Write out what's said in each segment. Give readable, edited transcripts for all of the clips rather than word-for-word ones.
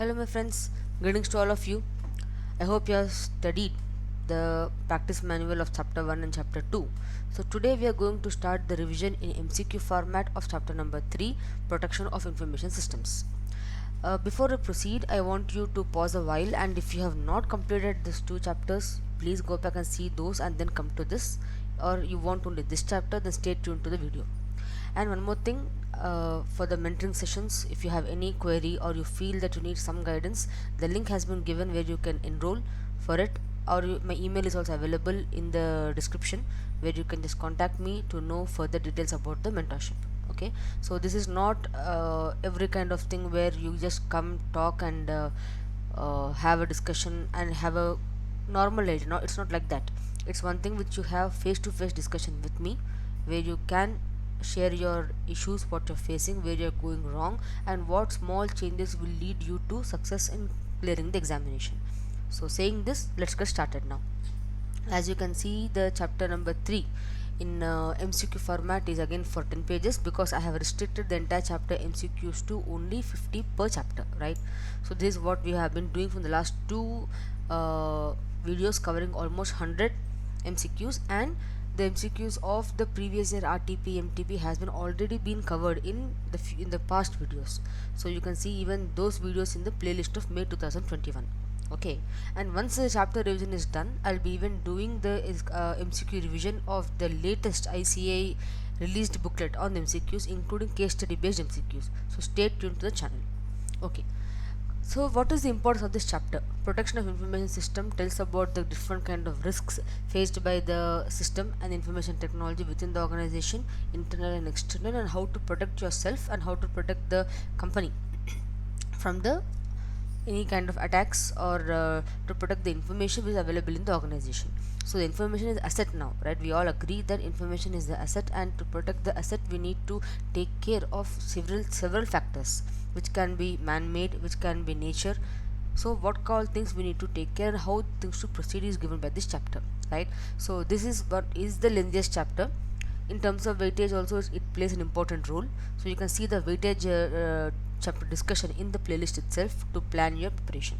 Hello, my friends. Greetings to all of you. I hope you have studied the practice manual of chapter 1 and chapter 2. So, today we are going to start the revision in MCQ format of chapter number 3, Protection of Information Systems. Before we proceed, I want you to pause a while, and if you have not completed these two chapters, please go back and see those and then come to this. Or you want only this chapter, then stay tuned to the video. And one more thing, for the mentoring sessions, if you have any query or you feel that you need some guidance, the link has been given where you can enroll for it, or my email is also available in the description where you can just contact me to know further details about the mentorship. Okay, so this is not every kind of thing where you just come talk and have a discussion and have a normal age. No, it's not like that. It's one thing which you have face to face discussion with me, where you can share your issues, what you're facing, where you're going wrong, and what small changes will lead you to success in clearing the examination. So saying this, let's get started now. As you can see, the chapter number 3 in MCQ format is again for 10 pages, because I have restricted the entire chapter MCQs to only 50 per chapter, right? So this is what we have been doing from the last two videos, covering almost 100 MCQs, and the MCQs of the previous year RTP MTP has been already been covered in the past videos. So you can see even those videos in the playlist of May 2021. Okay, and once the chapter revision is done, I'll be even doing the MCQ revision of the latest ICA released booklet on the MCQs, including case study based MCQs. So stay tuned to the channel. Okay, so what is the importance of this chapter? Protection of information system tells about the different kind of risks faced by the system and information technology within the organization, internal and external, and how to protect yourself and how to protect the company from the any kind of attacks, or to protect the information which is available in the organization. So the information is asset now, right? We all agree that information is the asset, and to protect the asset we need to take care of several factors, which can be man-made, which can be nature. So what all things we need to take care and how things to proceed is given by this chapter, right? So this is what is the lengthiest chapter. In terms of weightage also, it plays an important role. So you can see the weightage chapter discussion in the playlist itself to plan your preparation.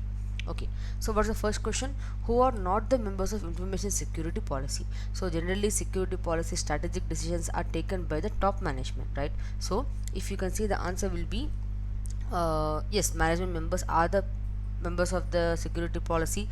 Okay, so what's the first question? Who are not the members of information security policy? So generally security policy strategic decisions are taken by the top management, right? So if you can see, the answer will be yes, management members are the members of the security policy.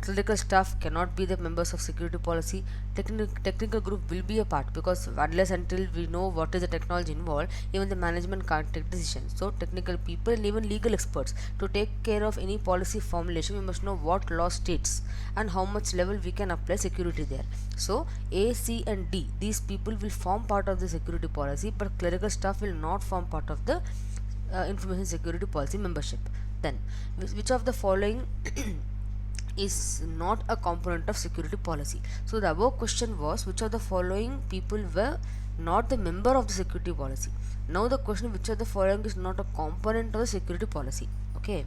Clerical staff cannot be the members of security policy. Technical group will be a part, because unless until we know what is the technology involved, even the management can't take decisions. So technical people and even legal experts, to take care of any policy formulation, we must know what law states and how much level we can apply security there. So A, C and D, these people will form part of the security policy, but clerical staff will not form part of the information security policy membership. Then which of the following is not a component of security policy? So the above question was which of the following people were not the member of the security policy. Now the question, which of the following is not a component of the security policy? Okay,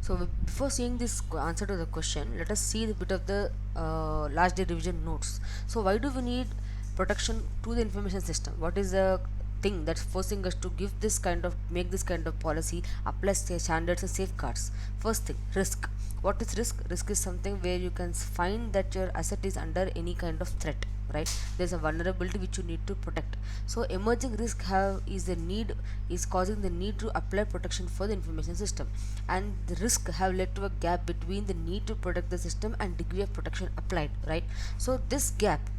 so before seeing this answer to the question, let us see a bit of the last day revision notes. So why do we need protection to the information system? What is the thing that's forcing us to give this kind of make this kind of policy, apply standards and safeguards? First thing, risk. What is risk? Risk is something where you can find that your asset is under any kind of threat, right? There's a vulnerability which you need to protect. So emerging risk is causing the need to apply protection for the information system, and the risk have led to a gap between the need to protect the system and degree of protection applied, right? So this gap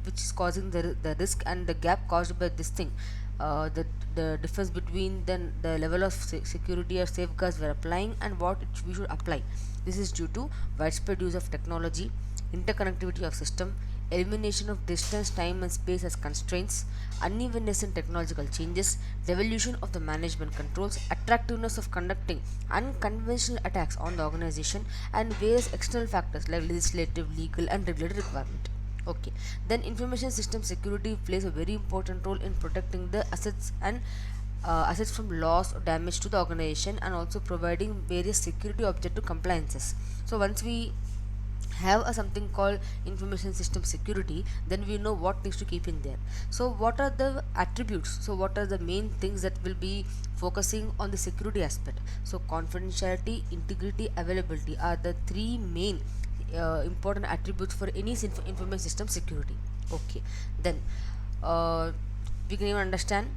which is causing the risk, and the gap caused by this thing, the difference between the level of security or safeguards we are applying and what we should apply. This is due to widespread use of technology, interconnectivity of system, elimination of distance, time and space as constraints, unevenness in technological changes, devolution of the management controls, attractiveness of conducting unconventional attacks on the organization, and various external factors like legislative, legal and regulatory requirement. Okay, then information system security plays a very important role in protecting the assets and assets from loss or damage to the organization, and also providing various security objective compliances. So once we have a something called information system security, then we know what needs to keep in there. So what are the attributes, so what are the main things that will be focusing on the security aspect? So confidentiality, integrity, availability are the three main important attributes for any information system security. Okay, then uh, we can even understand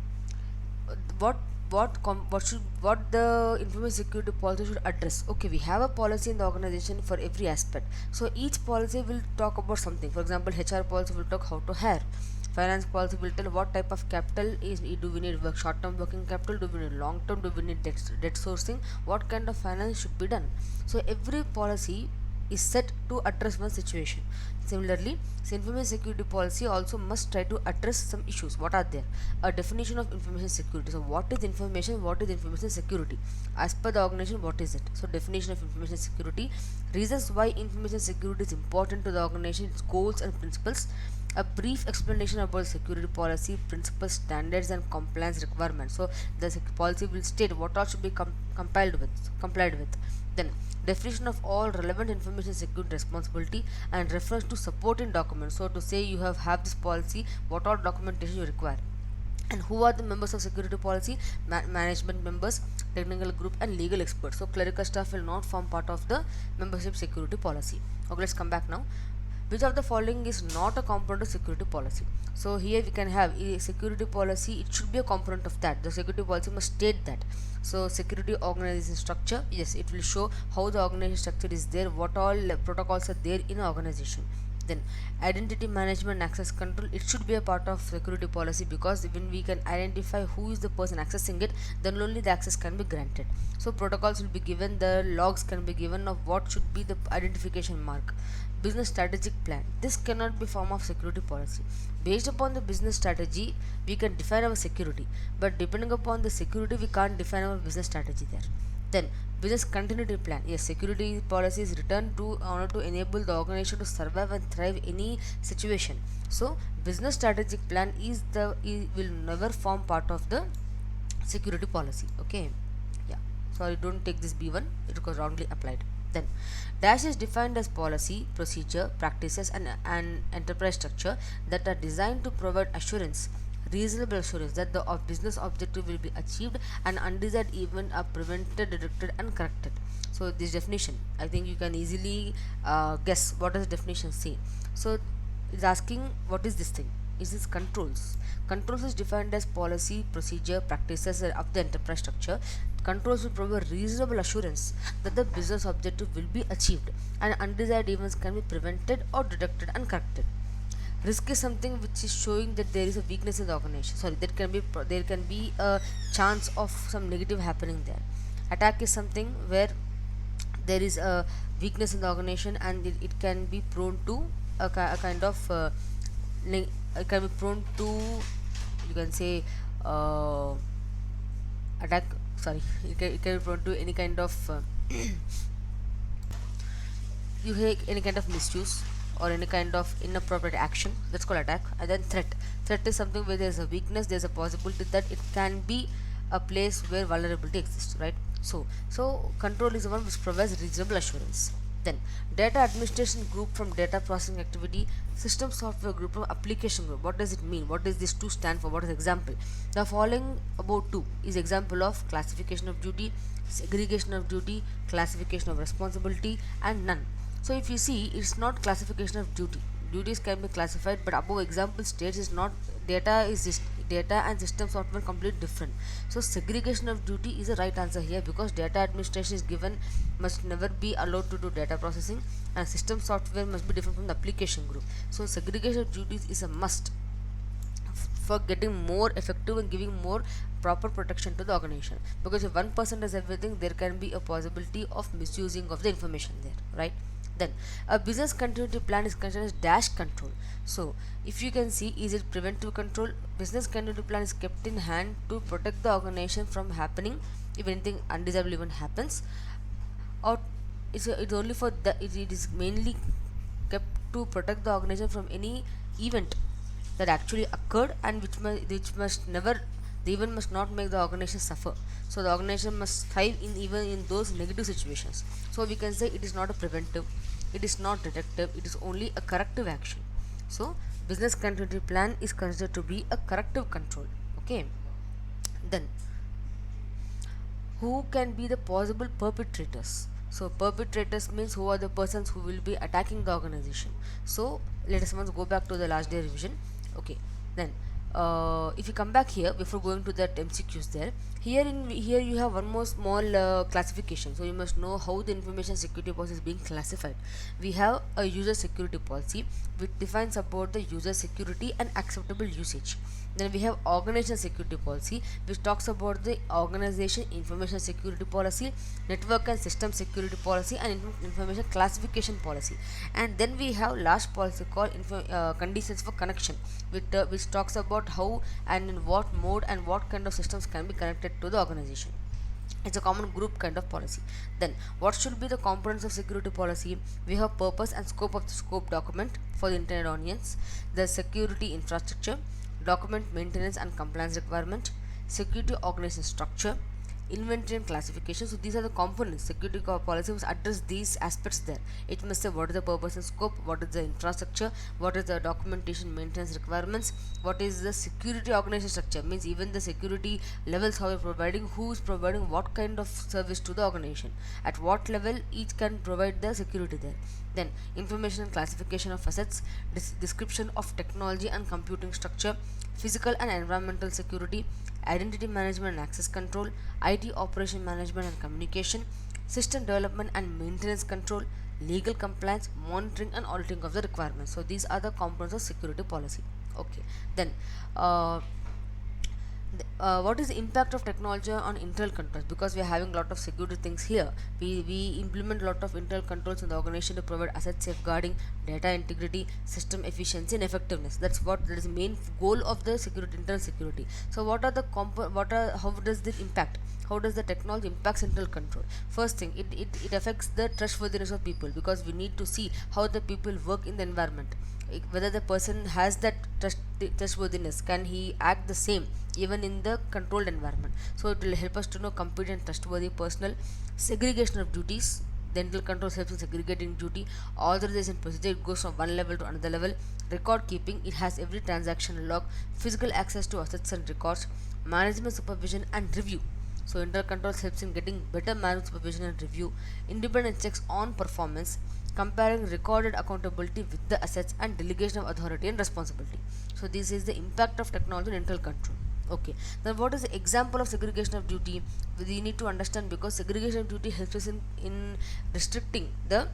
what what the information security policy should address. Okay, we have a policy in the organization for every aspect, so each policy will talk about something. For example, HR policy will talk how to hire, finance policy will tell what type of capital is, do we need short term working capital, do we need long term, do we need debt sourcing, what kind of finance should be done. So every policy is set to address one situation. Similarly, information security policy also must try to address some issues. What are there? A definition of information security. So, what is information? What is information security? As per the organization, what is it? So, definition of information security, reasons why information security is important to the organization, its goals and principles, a brief explanation about security policy, principles, standards, and compliance requirements. So, the policy will state what all should be complied with. Then, definition of all relevant information security responsibility and reference to supporting documents. So, to say you have this policy, what all documentation you require. And who are the members of security policy? Management members, technical group, and legal experts. So, clerical staff will not form part of the membership security policy. Okay, let's come back now. Which of the following is not a component of security policy? So here we can have a security policy, it should be a component of that. The security policy must state that. So security organization structure, yes, it will show how the organization structure is there, what all protocols are there in an organization. Then identity management, access control, it should be a part of security policy, because when we can identify who is the person accessing it, then only the access can be granted. So protocols will be given, the logs can be given of what should be the identification mark. Business strategic plan, this cannot be form of security policy. Based upon the business strategy we can define our security, but depending upon the security we can't define our business strategy there. Then business continuity plan, yes, security policy is written to order to enable the organization to survive and thrive any situation. So business strategic plan will never form part of the security policy. Okay, yeah, sorry, don't take this B1, it was wrongly applied. Then dash is defined as policy, procedure, practices, and an enterprise structure that are designed to provide assurance, reasonable assurance that the business objective will be achieved and undesired events are prevented, detected, and corrected. So this definition, I think you can easily guess what does the definition say. So it's asking what is this thing? Is this controls? Controls is defined as policy, procedure, practices of the enterprise structure. Controls will provide reasonable assurance that the business objective will be achieved and undesired events can be prevented or detected and corrected. Risk is something which is showing that there is a weakness in the organization. Sorry, there can be a chance of some negative happening there. Attack is something where there is a weakness in the organization and it can be prone to a kind of it can be prone to, you can say, attack. Sorry, it can be prone to any kind of you have any kind of misuse or any kind of inappropriate action, that's called attack. And then threat is something where there's a weakness, there's a possibility that it can be a place where vulnerability exists, right? So control is the one which provides reasonable assurance. Then data administration group from data processing activity, system software group from application group. What does it mean? What does this two stand for? What is example? The following about two is example of classification of duty, segregation of duty, classification of responsibility, and none. So if you see, it's not classification of duty. Duties can be classified, but above example states is not. Data and system software completely different. So segregation of duty is the right answer here, because data administration is given must never be allowed to do data processing, and system software must be different from the application group. So segregation of duties is a must for getting more effective and giving more proper protection to the organization, because if one person does everything, there can be a possibility of misusing of the information there, right? Then a business continuity plan is considered as dash control. So if you can see, is it preventive control? Business continuity plan is kept in hand to protect the organization from happening if anything undesirable event happens, or it's only for the it is mainly kept to protect the organization from any event that actually occurred, and which must never, the event must not make the organization suffer. So the organization must thrive in even in those negative situations. So we can say it is not a preventive. It is not detective, it is only a corrective action. So business continuity plan is considered to be a corrective control. Okay, then who can be the possible perpetrators? So perpetrators means who are the persons who will be attacking the organization. So let us once go back to the last day revision. Okay, then if you come back here before going to that MCQs there, here you have one more small classification. So you must know how the information security policy is being classified. We have a user security policy which defines about the user security and acceptable usage. Then we have organization security policy which talks about the organization information security policy, network and system security policy, and information classification policy. And then we have last policy called conditions for connection, which talks about how and in what mode and what kind of systems can be connected to the organization. It's a common group kind of policy. Then what should be the components of security policy? We have purpose and scope of the scope document for the internet audience, the security infrastructure, document maintenance and compliance requirement, security organization structure, inventory and classification. So these are the components. Security policy must address these aspects there. It must say what is the purpose and scope, what is the infrastructure, what is the documentation maintenance requirements, what is the security organization structure, means even the security levels how you're providing, who is providing what kind of service to the organization, at what level each can provide the security there. Then information and classification of assets, description of technology and computing structure, physical and environmental security, identity management and access control, IT operation management and communication, system development and maintenance control, legal compliance, monitoring and auditing of the requirements. So these are the components of security policy. Okay, then what is the impact of technology on internal controls? Because we are having a lot of security things here, we implement a lot of internal controls in the organization to provide asset safeguarding, data integrity, system efficiency and effectiveness. That is the main goal of the security, internal security. So what are the how does this impact, how does the technology impacts internal control? First thing, it affects the trustworthiness of people, because we need to see how the people work in the environment, whether the person has that trustworthiness, can he act the same even in the controlled environment. So it will help us to know competent, trustworthy personnel, segregation of duties. The internal control helps in segregating duty, authorization procedure, it goes from one level to another level, record keeping, it has every transaction log, physical access to assets and records, management supervision and review. So internal controls helps in getting better management supervision and review, independent checks on performance, comparing recorded accountability with the assets, and delegation of authority and responsibility. So this is the impact of technology on internal control. Okay, then what is the example of segregation of duty? We need to understand, because segregation of duty helps us in restricting the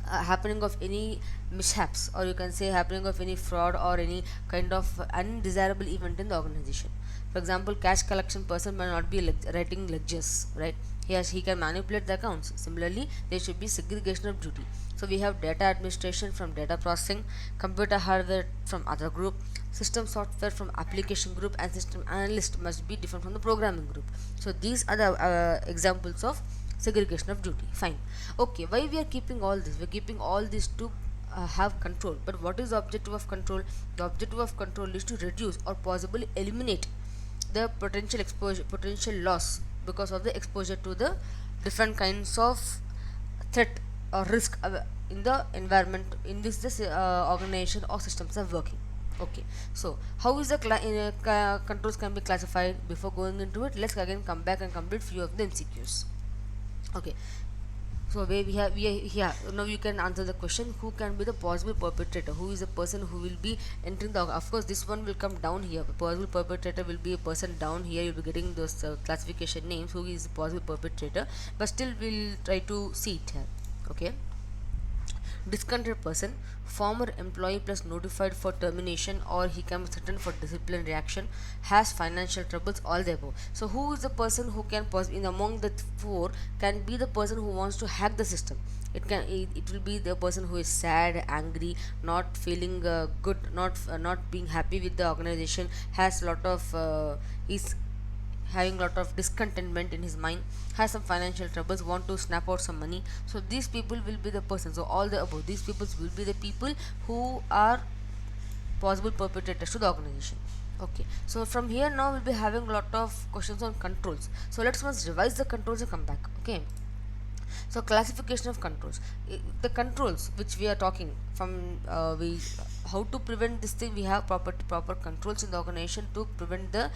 happening of any mishaps, or you can say happening of any fraud or any kind of undesirable event in the organization. For example, cash collection person may not be writing ledgers, right? He can manipulate the accounts. Similarly, there should be segregation of duty. So we have data administration from data processing, computer hardware from other group, system software from application group, and system analyst must be different from the programming group. So these are the examples of segregation of duty. Fine. Okay, why we are keeping all this? We're keeping all this to have control. But what is the objective of control? The objective of control is to reduce or possibly eliminate the potential loss because of the exposure to the different kinds of threat or risk in the environment in which this organization or systems are working. Okay, so how is the controls can be classified? Before going into it, let's again come back and complete few of the MCQs. Okay, so here now you can answer the question, who can be the possible perpetrator, who is the person who will be entering the, of course this one will come down here, the possible perpetrator will be a person down here, you'll be getting those classification names, who is the possible perpetrator, but still we'll try to see it here. Okay, discontented person, former employee plus notified for termination, or he can be threatened for disciplinary action, has financial troubles, all the above. So who is the person who can in among the four can be the person who wants to hack the system? It will be the person who is sad, angry, not feeling good, not being happy with the organization, has a lot of is having a lot of discontentment in his mind, has some financial troubles, want to snap out some money. So these people will be the person. So all the above, these people will be the people who are possible perpetrators to the organization. Okay, so from here now we'll be having a lot of questions on controls. So let's once revise the controls and come back. Okay, So classification of controls. The controls which we are talking from, we how to prevent this thing. We have proper controls in the organization to prevent the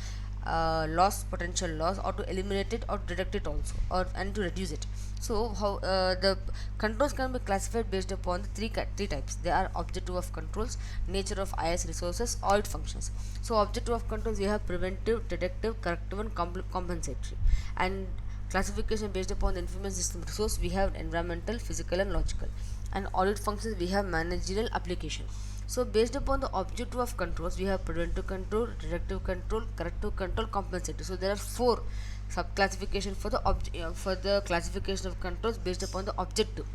loss, potential loss, or to eliminate it or detect it also, or and to reduce it. So how the controls can be classified based upon the three types. They are objective of controls, nature of IS resources, audit functions. So objective of controls, we have preventive, detective, corrective, and compensatory. And classification based upon the information system resource, we have environmental, physical, and logical. And audit functions, we have managerial application. So based upon the objective of controls, we have preventive control, detective control, corrective control, compensatory. So there are four sub classification for the for the classification of controls based upon the objective.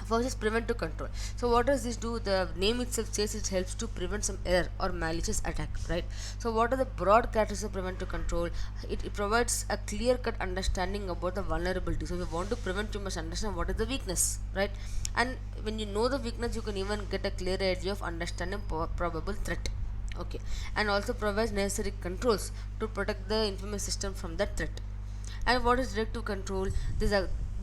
First is preventive control. So what does this do? The name itself says it helps to prevent some error or malicious attack, right? So what are the broad characteristics of preventive control? It provides a clear cut understanding about the vulnerability. So if you want to prevent, you must understand what is the weakness, right? And when you know the weakness, you can even get a clear idea of understanding probable threat. Okay, and also provides necessary controls to protect the information system from that threat. And what is directive control?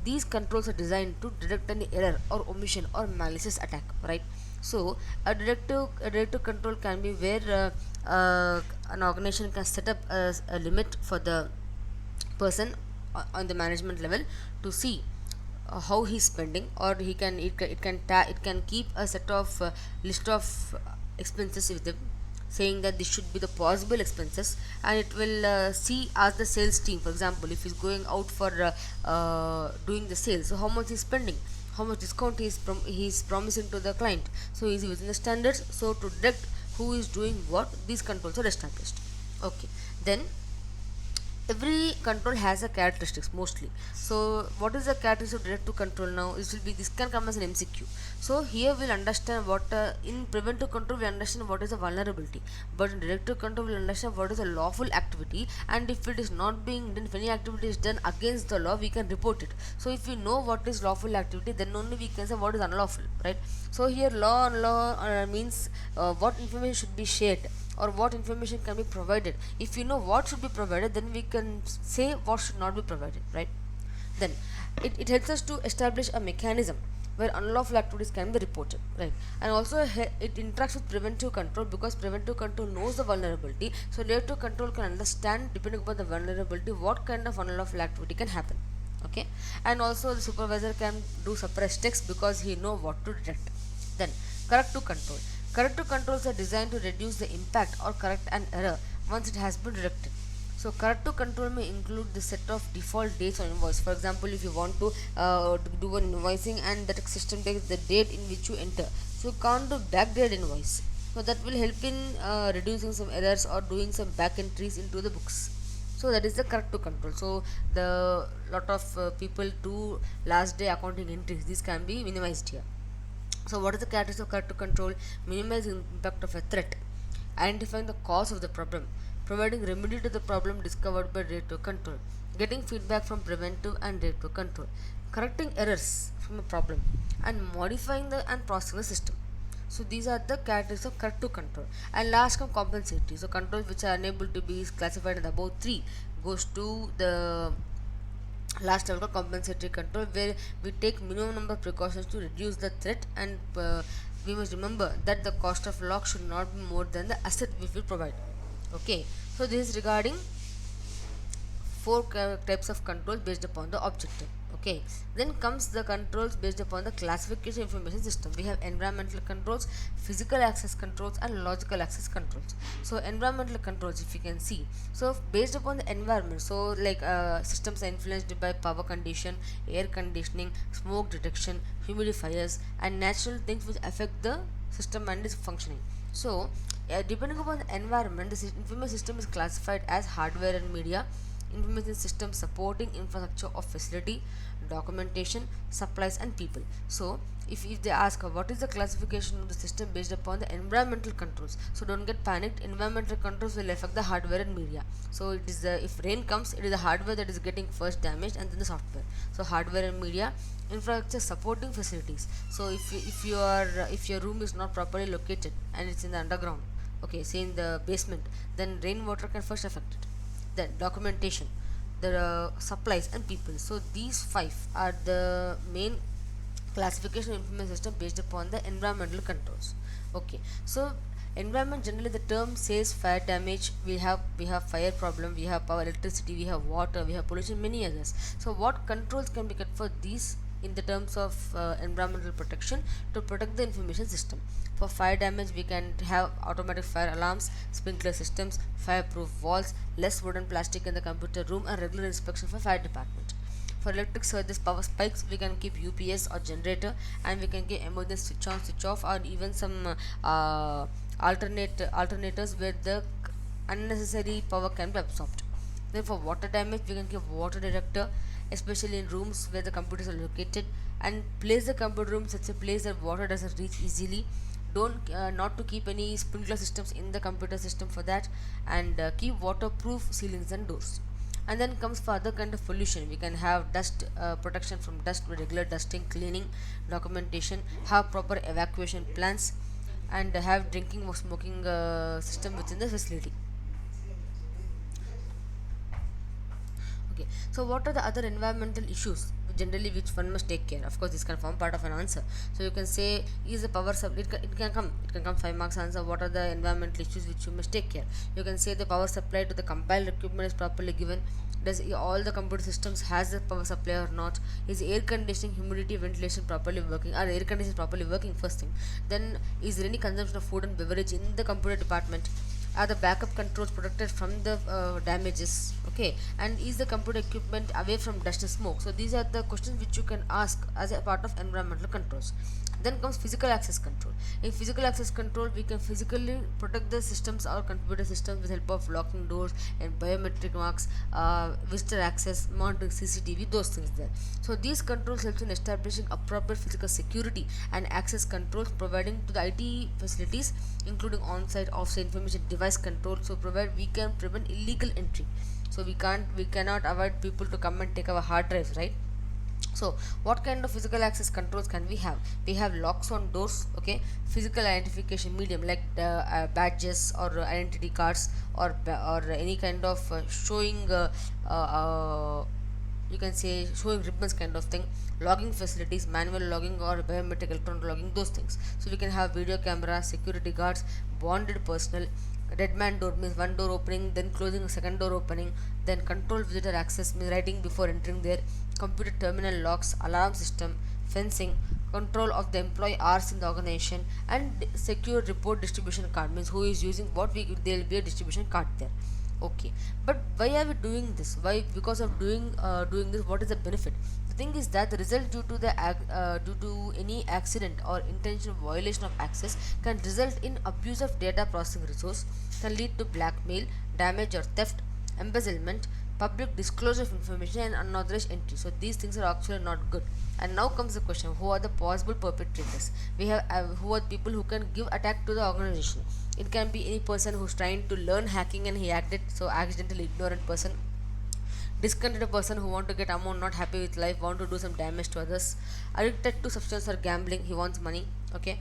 These controls are designed to detect any error or omission or malicious attack, right? So a directive control can be where an organization can set up a limit for the person on the management level to see how he's spending, or it can keep a set of list of expenses with them, saying that this should be the possible expenses, and it will see as the sales team. For example, if he's going out for doing the sales, so how much he's spending, how much discount he's promising to the client, so is he within the standards. So to detect who is doing what, these controls are established. Okay, then every control has a characteristics mostly. So what is the characteristic of directive control? Now this can come as an MCQ. So here we'll understand what in preventive control we understand what is a vulnerability, but in directive control we'll understand what is a lawful activity, and if it is not being done, if any activity is done against the law, we can report it. So if we know what is lawful activity, then only we can say what is unlawful, right? So here law means what information should be shared or what information can be provided. If you know what should be provided, then we can say what should not be provided, right? Then it helps us to establish a mechanism where unlawful activities can be reported, right? And also it interacts with preventive control, because preventive control knows the vulnerability. So reactive control can understand, depending upon the vulnerability, what kind of unlawful activity can happen. Okay, and also the supervisor can do suppress text because he know what to detect. Then corrective control. Corrective controls are designed to reduce the impact or correct an error once it has been detected. So corrective control may include the set of default dates on invoice. For example, if you want to do an invoicing and that system takes the date in which you enter, so you can't do backdate invoice. So that will help in reducing some errors or doing some back entries into the books. So that is the corrective control. So the lot of people do last day accounting entries. This can be minimized here. So what is the characteristics of corrective control? Minimizing impact of a threat, identifying the cause of the problem, providing remedy to the problem discovered by reactive control, getting feedback from preventive and reactive control, correcting errors from a problem, and modifying the and processing the system. So these are the characteristics of corrective control. And last come compensatory. So controls which are unable to be classified in above three goes to the last level compensatory control, where we take minimum number of precautions to reduce the threat, and we must remember that the cost of lock should not be more than the asset we will provide. Okay, so this is regarding four types of controls based upon the objective. Okay, then comes the controls based upon the classification information system. We have environmental controls, physical access controls, and logical access controls. So environmental controls, if you can see, so based upon the environment, so like systems are influenced by power condition, air conditioning, smoke detection, humidifiers, and natural things which affect the system and its functioning. So depending upon the environment, the information system is classified as hardware and media, information system supporting infrastructure of facility, documentation, supplies, and people. So if they ask what is the classification of the system based upon the environmental controls, so don't get panicked. Environmental controls will affect the hardware and media. So it is the, if rain comes, it is the hardware that is getting first damaged and then the software. So hardware and media, infrastructure supporting facilities. So if your room is not properly located and it's in the underground, okay, say in the basement, then rainwater can first affect it. Then documentation, the supplies and people. So these five are the main classification of information system based upon the environmental controls. Okay, so environment, generally the term says fire damage, we have fire problem, we have power, electricity, we have water, we have pollution, many others. So what controls can be kept for these in the terms of environmental protection to protect the information system? For fire damage, we can have automatic fire alarms, sprinkler systems, fireproof walls, less wood and plastic in the computer room, and regular inspection for fire department. For electric surges, power spikes, we can keep UPS or generator, and we can get emergency switch on, switch off, or even some alternators where the unnecessary power can be absorbed. Then for water damage, we can keep water detector, especially in rooms where the computers are located, and place the computer room in such a place that water doesn't reach easily. Don't not to keep any sprinkler systems in the computer system for that, and keep waterproof ceilings and doors. And then comes for other kind of pollution, we can have dust protection from dust with regular dusting, cleaning, documentation, have proper evacuation plans, and have drinking or smoking system within the facility. Okay, so what are the other environmental issues generally which one must take care? Of course, this can form part of an answer. So you can say, is the power supply? It can come 5 marks answer. What are the environmental issues which you must take care? You can say the power supply to the compiled equipment is properly given. Does all the computer systems has the power supply or not? Is air conditioning, humidity, ventilation properly working? Are air conditioning properly working? First thing. Then, is there any consumption of food and beverage in the computer department? Are the backup controls protected from the damages? Okay, and is the computer equipment away from dust and smoke? So these are the questions which you can ask as a part of environmental controls. Then comes physical access control. In physical access control, we can physically protect the systems or computer systems with help of locking doors and biometric marks, visitor access, monitoring CCTV, those things there. So these controls help in establishing appropriate physical security and access controls, providing to the IT facilities, including on-site, off-site information device control. So provide we can prevent illegal entry. So we cannot avoid people to come and take our hard drives, right? So what kind of physical access controls can we have? We have locks on doors, okay, physical identification medium like badges or identity cards, or any kind of showing you can say showing ribbons kind of thing, logging facilities, manual logging or biometric electronic logging, those things. So we can have video camera, security guards, bonded personnel. Dead man door means one door opening, then closing a second door opening, then control visitor access means writing before entering there, computer terminal locks, alarm system, fencing, control of the employee hours in the organization, and secure report distribution card means who is using what, we there will be a distribution card there. Okay, but why are we doing this? Why? Because of doing this, what is the benefit? The thing is that the result due to any accident or intentional violation of access can result in abuse of data processing resource, can lead to blackmail, damage or theft, embezzlement, public disclosure of information, and unauthorized entry. So these things are actually not good. And now comes the question: who are the possible perpetrators? We have who are people who can give attack to the organization. It can be any person who's trying to learn hacking and he hacked it, so accidentally ignorant person, discontented person who want to get amount, not happy with life, want to do some damage to others, addicted to substance or gambling, he wants money, okay,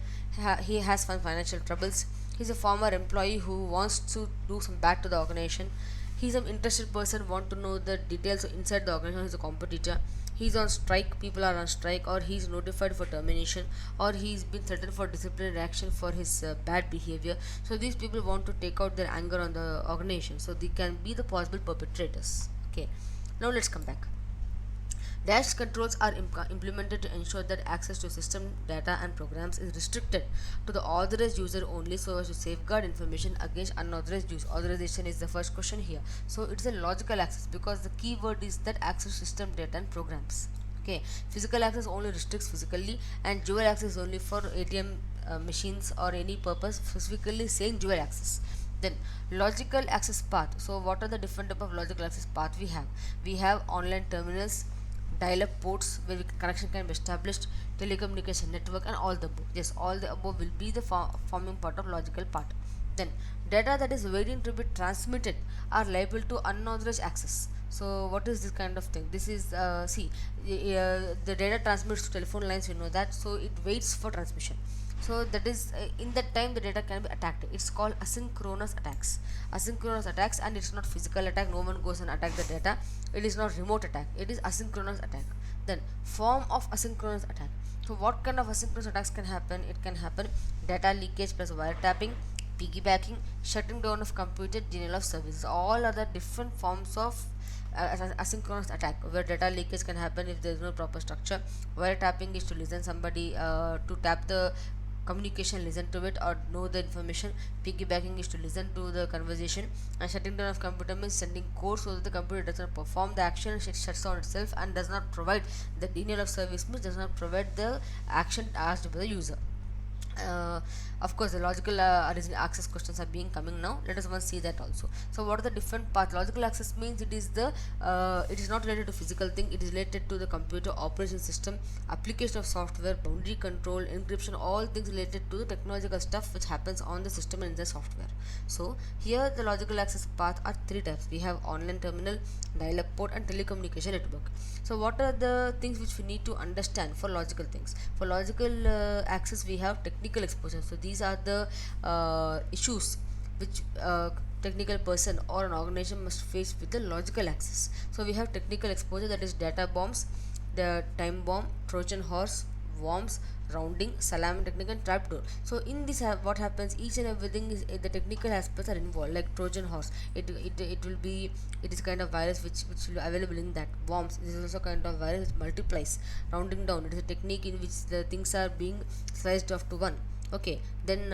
he has some financial troubles, he's a former employee who wants to do some bad to the organization, he's an interested person want to know the details inside the organization, he's a competitor, he's on strike, people are on strike, or he's notified for termination, or he's been threatened for disciplinary action for his bad behavior. So these people want to take out their anger on the organization, so they can be the possible perpetrators. Okay, now let's come back. Dash controls are implemented to ensure that access to system data and programs is restricted to the authorized user only, so as to safeguard information against unauthorized use. Authorization is the first question here. So it's a logical access because the key word is that access system data and programs. Okay, physical access only restricts physically, and dual access only for ATM machines or any purpose, specifically saying dual access. Then logical access path. So what are the different type of logical access path we have? We have online terminals, dial-up ports where connection can be established, telecommunication network, and all the above. Yes, all the above will be the forming part of logical part. Then data that is waiting to be transmitted are liable to unauthorized access. So what is this kind of thing? This is the data transmits to telephone lines, you know that, so it waits for transmission. So that is in that time the data can be attacked. It's called asynchronous attacks. Asynchronous attacks, and it's not physical attack. No one goes and attack the data. It is not remote attack. It is asynchronous attack. Then form of asynchronous attack. So what kind of asynchronous attacks can happen? It can happen data leakage plus wiretapping, piggybacking, shutting down of computer, denial of service. All other different forms of asynchronous attack where data leakage can happen if there is no proper structure. Wiretapping is to listen somebody to tap the communication, listen to it or know the information. Piggybacking is to listen to the conversation, and shutting down of computer means sending code so that the computer does not perform the action, it shuts down itself and does not provide the denial of service means does not provide the action asked by the user. uh, of course the logical access questions are being coming now. Let us once see that also. So what are the different paths? Logical access means it is the it is not related to physical thing, it is related to the computer operation system, application of software, boundary control, encryption, all things related to the technological stuff which happens on the system and in the software. So here the logical access path are three types. We have online terminal, dial-up port and telecommunication network. So what are the things which we need to understand for logical things? For logical access we have technical exposure. So these are the issues which technical person or an organization must face with the logical access. So we have technical exposure, that is data bombs, the time bomb, Trojan horse, worms, rounding, salami technique and trapdoor. So in this what happens, each and everything is the technical aspects are involved. Like Trojan horse, it will be, it is kind of virus which will be available in that. Worms, this is also kind of virus which multiplies. Rounding down, it is a technique in which the things are being sliced off to one. Okay, then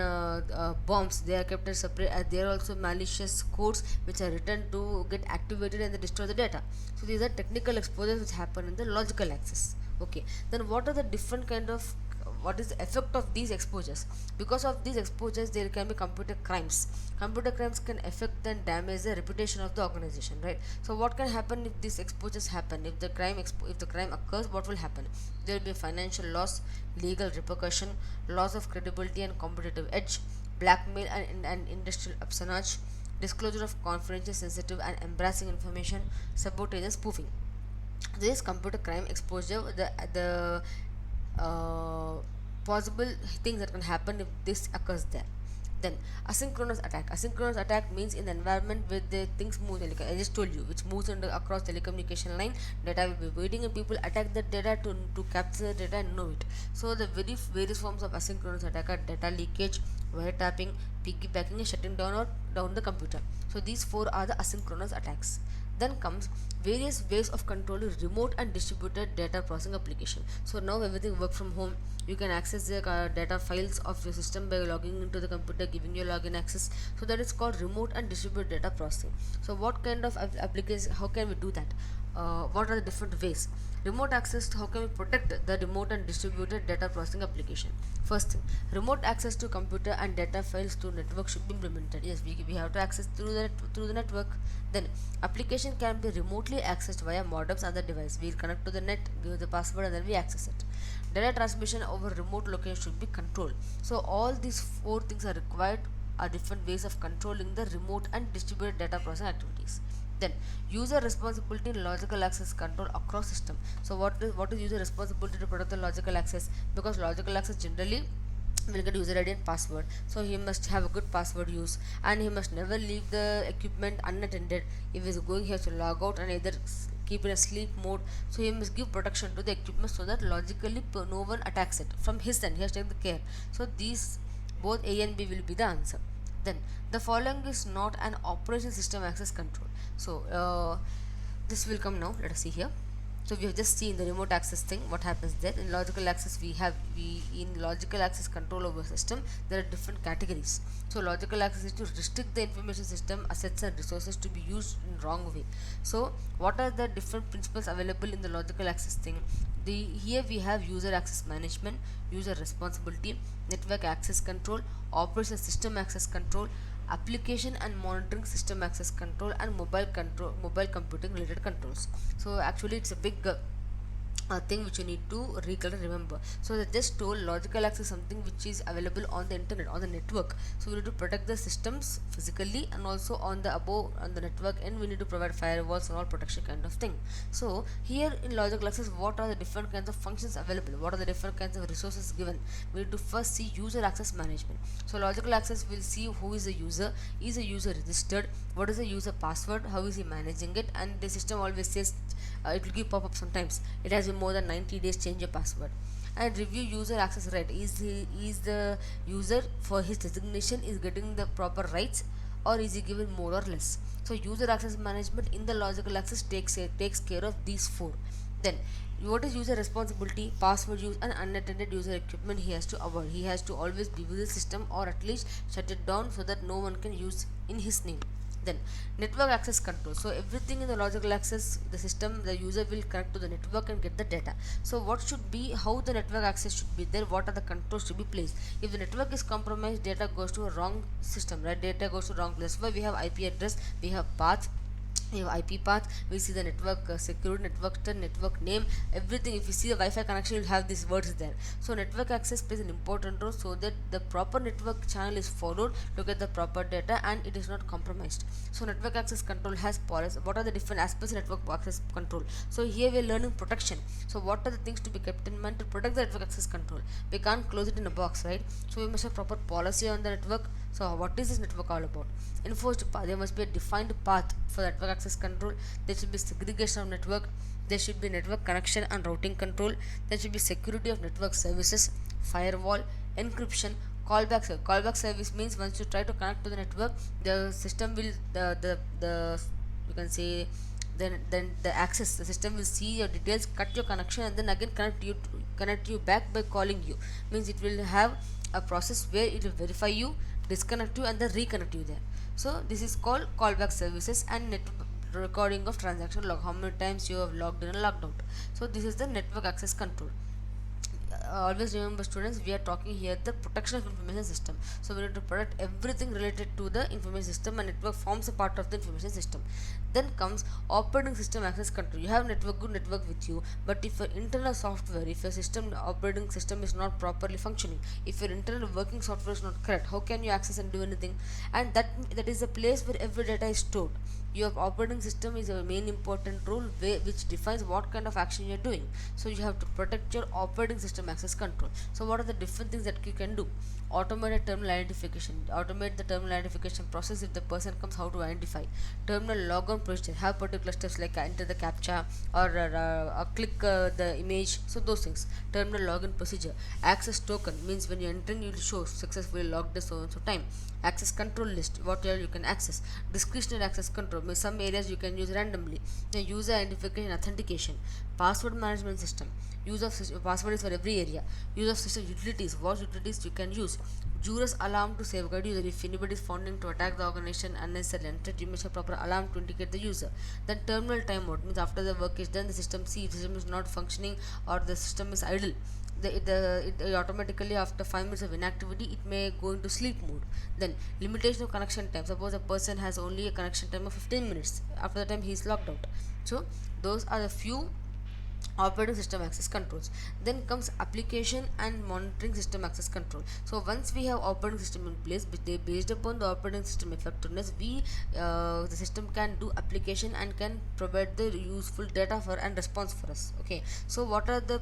bombs, they are kept as separate, they are also malicious codes which are written to get activated and they destroy the data. So these are technical exposures which happen in the logical access. Okay, then what are the different kind of, what is the effect of these exposures? Because of these exposures there can be computer crimes. Computer crimes can affect and damage the reputation of the organization, right? So what can happen if these exposures happen? If the crime occurs, what will happen? There will be financial loss, legal repercussion, loss of credibility and competitive edge, blackmail and industrial espionage, disclosure of confidential, sensitive and embarrassing information, sabotage and spoofing. This computer crime exposure, the uh, possible things that can happen if this occurs there. Then asynchronous attack. Asynchronous attack means in the environment where the things move, like I just told you, which moves across telecommunication line, data will be waiting and people attack the data to capture the data and know it. So the very various forms of asynchronous attack are data leakage, wiretapping, piggybacking and shutting down or down the computer. So these four are the asynchronous attacks. Then comes various ways of controlling remote and distributed data processing application. So now everything work from home. You can access the data files of your system by logging into the computer, giving your login access. So that is called remote and distributed data processing. So what kind of application? How can we do that? What are the different ways? Remote access, how can we protect the remote and distributed data processing application? First thing, remote access to computer and data files to network should be implemented. Yes, we have to access through the network. Then application can be remotely accessed via modems on the device. We connect to the net, give the password and then we access it. Data transmission over remote location should be controlled. So all these four things are required, are different ways of controlling the remote and distributed data processing activities. Then user responsibility in logical access control across system. So what is user responsibility to protect the logical access? Because logical access generally will get user ID and password, so he must have a good password use, and he must never leave the equipment unattended. If he is going, he has to log out and either keep in a sleep mode. So he must give protection to the equipment so that logically no one attacks it from his end. He has to take the care. So these both A and B will be the answer. Then the following is not an operation system access control. So this will come now. Let us see here. So we have just seen the remote access thing, what happens there. In logical access we in logical access control over system there are different categories. So logical access is to restrict the information system assets and resources to be used in wrong way. So what are the different principles available in the logical access thing? Here we have user access management, user responsibility, network access control, operation system access control, application and monitoring system access control, and mobile computing related controls. So actually it's a big a thing which you need to recall and remember. So they just told logical access is something which is available on the internet, on the network. So we need to protect the systems physically and also on the above on the network, and we need to provide firewalls and all protection kind of thing. So here in logical access, what are the different kinds of functions available? What are the different kinds of resources given? We need to first see user access management. So logical access will see who is the user, is a user registered, what is the user password, how is he managing it, and the system always says it will give pop-up sometimes it has been more than 90 days, change your password. And review user access right, is the user for his designation is getting the proper rights, or is he given more or less. So user access management in the logical access takes care of these four. Then what is user responsibility? Password use and unattended user equipment he has to avoid. He has to always be with the system, or at least shut it down so that no one can use in his name. Then network access control. So everything in the logical access, the system, the user will connect to the network and get the data. So what should be, how the network access should be there, what are the controls to be placed. If the network is compromised, data goes to a wrong system, right? Data goes to wrong place. Where we have IP address, we have path, you have IP path, we see the network security, network term, network name, everything. If you see the Wi-Fi connection, you'll have these words there. So network access plays an important role so that the proper network channel is followed to get the proper data and it is not compromised. So network access control has policies. What are the different aspects of network access control? So here we are learning protection. So what are the things to be kept in mind to protect the network access control? We can't close it in a box, right? So we must have proper policy on the network. So what is this network all about? Enforced path. There must be a defined path for network access control. There should be segregation of network. There should be network connection and routing control. There should be security of network services, firewall, encryption, callback service. Callback service means once you try to connect to the network, the system will the you can say then the access, the system will see your details, cut your connection, and then again connect you back by calling you. Means it will have a process where it will verify you, disconnect you, and then reconnect you there. So this is called callback services. And recording of transaction log, how many times you have logged in and logged out. So this is the network access control. Always remember students, we are talking here the protection of information system. So we need to protect everything related to the information system, and network forms a part of the information system. Then comes operating system access control. You have good network with you, but if your internal software, if your system operating system is not properly functioning, if your internal working software is not correct, how can you access and do anything? And that is the place where every data is stored. Your operating system is a main important role which defines what kind of action you are doing. So you have to protect your operating system access control. So what are the different things that you can do? Automated terminal identification. Automate the terminal identification process. If the person comes, how to identify. Terminal logon procedure. Have particular steps like enter the captcha or click the image. So those things. Terminal login procedure. Access token means when you enter, you will show successfully logged the so and so time. Access control list, what all you can access. Discretionary access control means some areas you can use randomly. Then user identification authentication. Password management system. Use of password is for every area. Use of system utilities, what utilities you can use. Jurors alarm to safeguard user. If anybody is founding to attack the organization unnecessarily entered, you must have proper alarm to indicate the user. Then terminal timeout means after the work is done, the system see if the system is not functioning or the system is idle, it automatically after 5 minutes of inactivity it may go into sleep mode. Then limitation of connection time. Suppose a person has only a connection time of 15 minutes, after the time he is locked out. So those are the few operating system access controls. Then comes application and monitoring system access control. So once we have operating system in place, based upon the operating system effectiveness, the system can do application and can provide the useful data for and response for us. Okay, so what are the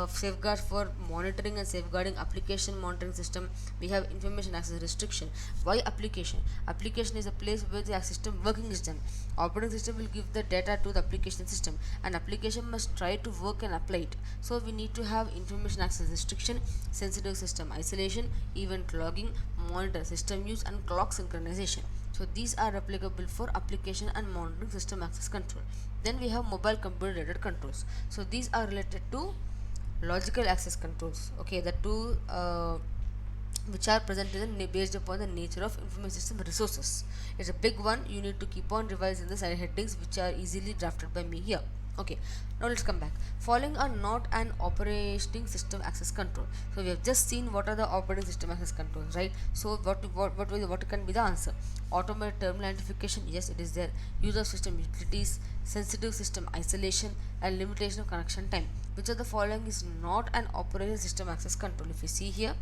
safeguards for monitoring and safeguarding application monitoring system? We have information access restriction. Why application? Application is a place where the system working is done. Operating system will give the data to the application system, and application must try to work and apply it. So we need to have information access restriction, sensitive system isolation, event logging, monitor system use, and clock synchronization. So these are applicable for application and monitoring system access control. Then we have mobile computer related controls. So these are related to logical access controls. Okay, the two which are presented based upon the nature of information system resources. It's a big one. You need to keep on revising the side headings which are easily drafted by me here. Okay, now let's come back. Following are not an operating system access control. So we have just seen what are the operating system access controls, right? So what can be the answer? Automated terminal identification, yes, it is there. Use of system utilities, sensitive system isolation, and limitation of connection time. Which of the following is not an operating system access control? If you see here,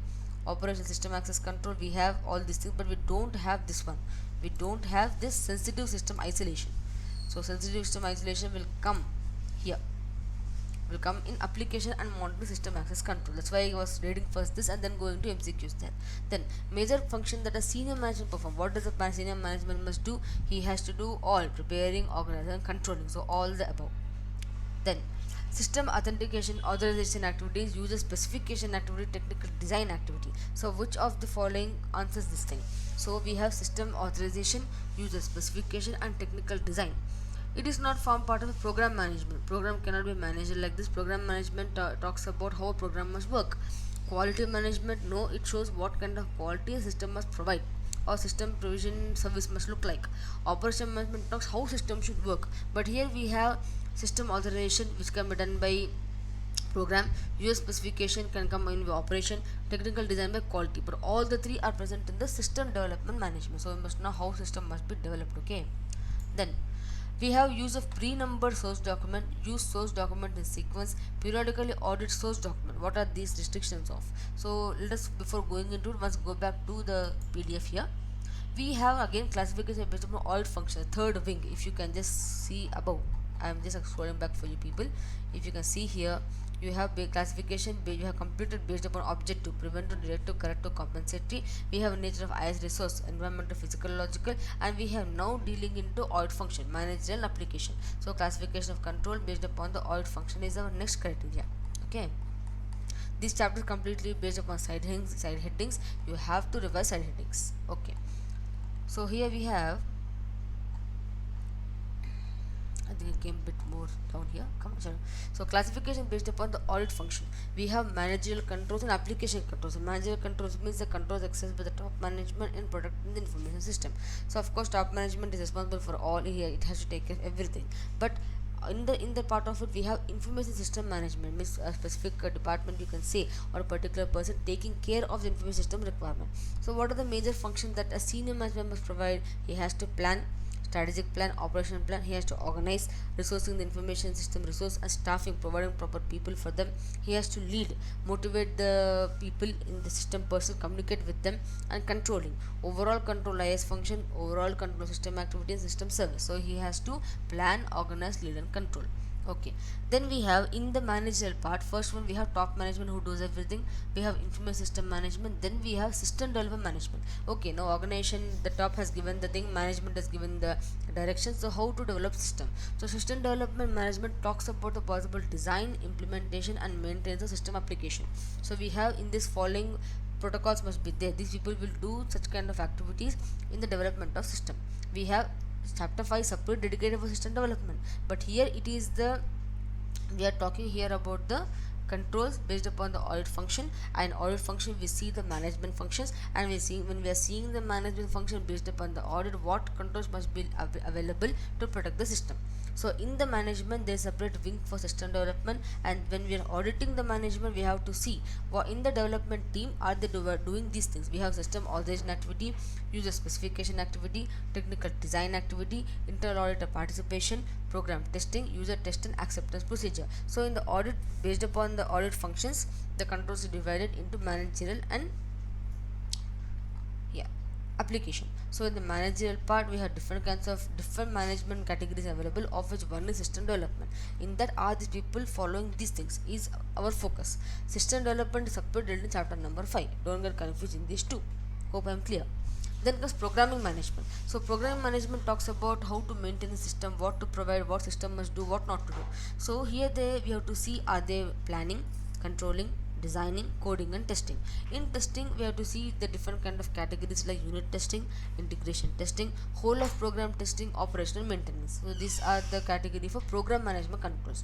operational system access control, we have all these things, but we don't have this one. We don't have this sensitive system isolation. So sensitive system isolation will come here, will come in application and monitoring system access control. That's why I was reading first this and then going to MCQs there. Then major function that a senior management perform. What does a senior management must do? He has to do all preparing, organizing, and controlling. So all the above. Then system authentication authorization activities, user specification activity, technical design activity. So which of the following answers this thing? So we have system authorization, user specification, and technical design. It is not form part of the program management. Program cannot be managed like this. Program management talks about how a program must work. Quality management, no, it shows what kind of quality a system must provide or system provision service must look like. Operation management talks how system should work. But here we have system authorization, which can be done by program. User specification can come in operation, technical design by quality. But all the three are present in the system development management. So we must know how system must be developed. Okay. Then we have use of pre-numbered source document, use source document in sequence, periodically audit source document. What are these restrictions of? So let us, before going into it, once go back to the PDF here. We have again classification based upon audit function, third wing. If you can just see above, I am just scrolling back for you people. If you can see here, you have classification, you have completed based upon objective, preventive, directive, corrective, compensatory. We have nature of IS resource, environmental, physical, logical, and we have now dealing into audit function, managerial application. So classification of control based upon the audit function is our next criteria. Okay. This chapter is completely based upon side headings. You have to revise side headings. Okay. So here we have, I think it came a bit more down here. Come on, sorry. So classification based upon the audit function. We have managerial controls and application controls. Managerial controls means the controls accessed by the top management in protecting the information system. So of course top management is responsible for all here. It has to take care of everything. But in the part of it, we have information system management, means a specific department, you can say, or a particular person taking care of the information system requirement. So what are the major functions that a senior management must provide? He has to plan, strategic plan, operational plan. He has to organize, resourcing the information system resource and staffing, providing proper people for them. He has to lead, motivate the people in the system person, communicate with them, and controlling. Overall control IS function, overall control system activity and system service. So he has to plan, organize, lead, and control. Okay, then we have in the managerial part, first one we have top management who does everything, we have information system management, then we have system development management. Okay, now organization, the top has given the thing, management has given the direction, so how to develop system. So system development management talks about the possible design, implementation, and maintenance of system application. So we have in this following protocols must be there. These people will do such kind of activities in the development of system. We have chapter 5 separate dedicated for system development, but here it is the, we are talking here about the controls based upon the audit function, and audit function we see the management functions, and we see when we are seeing the management function based upon the audit, what controls must be available to protect the system. So in the management there is a separate wing for system development, and when we are auditing the management we have to see what in the development team are they doing these things. We have system authorization activity, user specification activity, technical design activity, internal auditor participation, program testing, user test, and acceptance procedure. So in the audit, based upon the audit functions, the controls are divided into managerial and application. So in the managerial part we have different kinds of different management categories available, of which one is system development. In that are these people following these things is our focus. System development is separated in chapter number 5. Don't get confused in these two. Hope I am clear. Then comes programming management. So programming management talks about how to maintain the system, what to provide, what system must do, what not to do. So here we have to see, are they planning, controlling, designing, coding, and testing. In testing we have to see the different kind of categories like unit testing, integration testing, whole of program testing, operational maintenance. So these are the category for program management controls.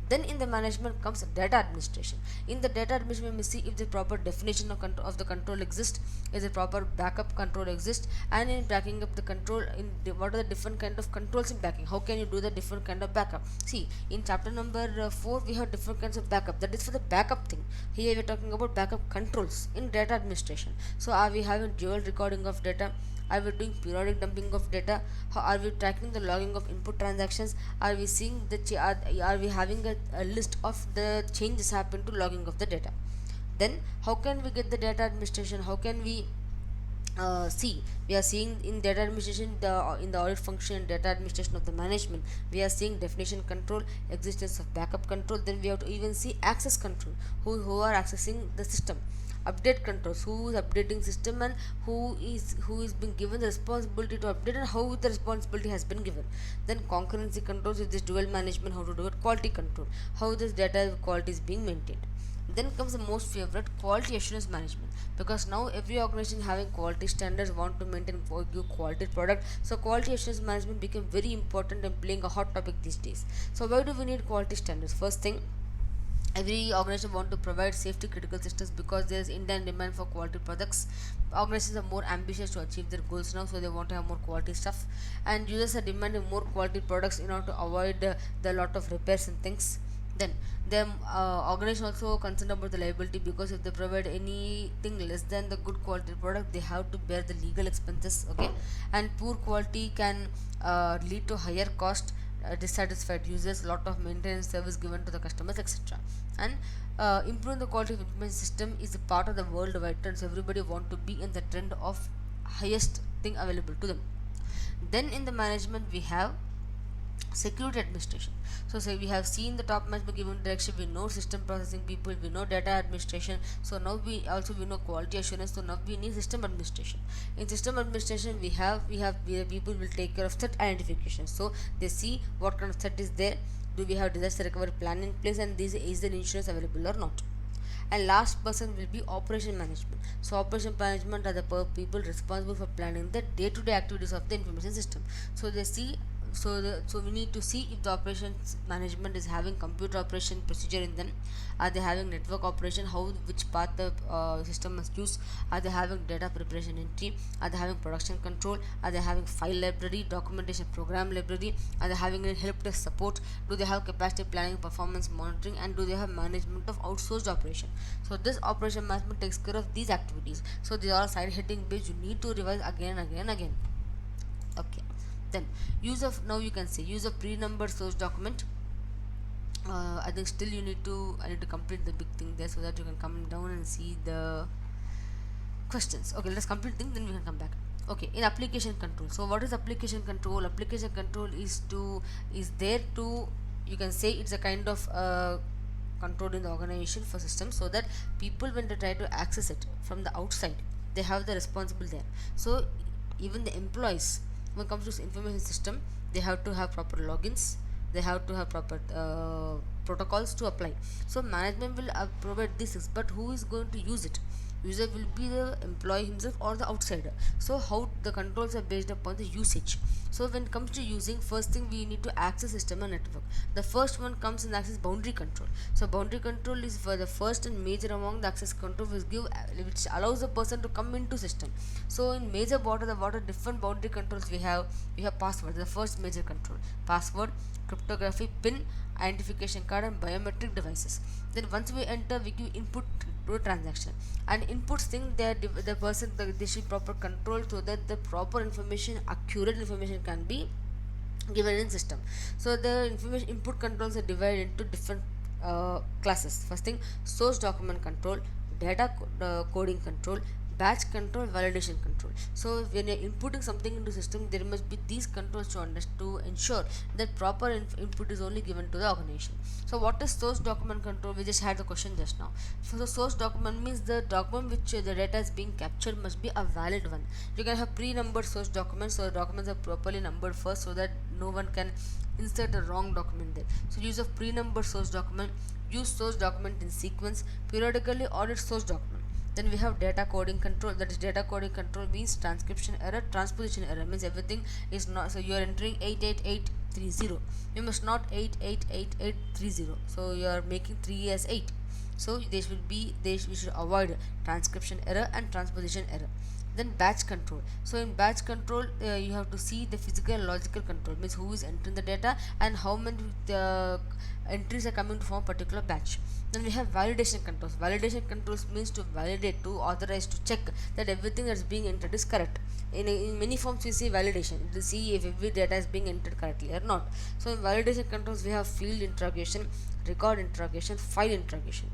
Then in the management comes data administration. In the data administration we see if the proper definition of the control exists, is a proper backup control exists, and in backing up the control, in what are the different kind of controls in backing, how can you do the different kind of backup. See in chapter number 4 we have different kinds of backup, that is for the backup thing. Here we are talking about backup controls in data administration. So are we having dual recording of data, Are we doing periodic dumping of data? How are we tracking the logging of input transactions? Are we seeing the are we having a list of the changes happen to logging of the data? Then how can we get the data administration? How can we see, we are seeing in data administration, the in the audit function and data administration of the management, we are seeing definition control, existence of backup control. Then we have to even see access control, who are accessing the system, update controls, who is updating system, and who is being given the responsibility to update and how the responsibility has been given. Then concurrency controls, with this dual management, how to do it. Quality control, how this data quality is being maintained. Then comes the most favorite, quality assurance management, because now every organization having quality standards, want to maintain good quality product. So quality assurance management became very important and playing a hot topic these days. So why do we need quality standards? First thing, every organization want to provide safety critical systems because there is Indian demand for quality products. Organizations are more ambitious to achieve their goals now, so they want to have more quality stuff, and users are demanding more quality products in order to avoid the lot of repairs and things. Then the organization also concerned about the liability, because if they provide anything less than the good quality product, they have to bear the legal expenses. Okay, and poor quality can lead to higher cost, dissatisfied users, lot of maintenance service given to the customers, etc. And improving the quality of information system is a part of the worldwide trend, so everybody want to be in the trend of highest thing available to them. Then in the management we have security administration. So say we have seen the top management given direction, we know system processing people, we know data administration. So now we know quality assurance, so now we need system administration. In system administration we have people will take care of threat identification, so they see what kind of threat is there, do we have disaster recovery plan in place, and this is the insurance available or not. And last person will be operation management. So operation management are the people responsible for planning the day-to-day activities of the information system. So they see, so we need to see if the operations management is having computer operation procedure in them, are they having network operation, how which path the system must use, are they having data preparation entry, are they having production control, are they having file library, documentation program library, are they having help desk support, do they have capacity planning, performance monitoring, and do they have management of outsourced operation. So this operation management takes care of these activities. So these are side heading based, you need to revise again and again and again. Okay, then use of, now you can say use of pre-numbered source document. I think still I need to complete the big thing there so that you can come down and see the questions. Okay, let's complete thing, then we can come back. Okay, in application control, so what is application control? Application control is there to, you can say it's a kind of control in the organization for systems, so that people, when they try to access it from the outside, they have the responsible there. So even the employees, when it comes to information system, they have to have proper logins, they have to have proper protocols to apply. So management will provide this, but who is going to use it? User will be the employee himself or the outsider. So how the controls are based upon the usage. So when it comes to using, first thing we need to access system and network. The first one comes in access boundary control. So boundary control is for the first and major among the access control, which allows a person to come into system. So in major what are different boundary controls we have password, the first major control, password, cryptography, pin, identification card, and biometric devices. Then once we enter, we give input to transaction, and inputs think that the person, they should proper control, so that the proper information, accurate information can be given in system. So the information input controls are divided into different classes. First thing, source document control, data coding control, batch control, validation control. So when you're inputting something into system, there must be these controls to ensure that proper input is only given to the organization. So what is source document control? We just had the question just now. So the source document means the document which the data is being captured must be a valid one. You can have pre-numbered source documents, so the documents are properly numbered first, so that no one can insert a wrong document there. So use of pre-numbered source document, use source document in sequence, periodically audit source document. Then we have data coding control, that is data coding control means transcription error, transposition error means everything is not, so you are entering 88830, you must not 888830, so you are making 3 as 8. So we should avoid transcription error and transposition error. Then batch control. So in batch control, you have to see the physical and logical control, means who is entering the data and how many entries are coming to form particular batch. Then we have validation controls. Validation controls means to validate, to authorize, to check that everything that's being entered is correct. In many forms we see validation to see if every data is being entered correctly or not. So in validation controls we have field interrogation, record interrogation, file interrogation.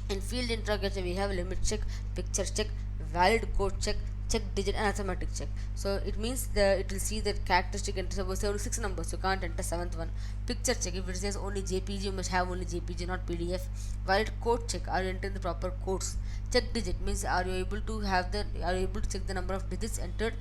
In field interrogation we have limit check, picture check, valid code check, check digit and arithmetic check. So it means it will see that characteristic enter, suppose there are 6 numbers, you can't enter 7th one. Picture check, if it says only JPG, you must have only JPG, not PDF. Valid code check, are you entering the proper codes. Check digit means are you able to check the number of digits entered.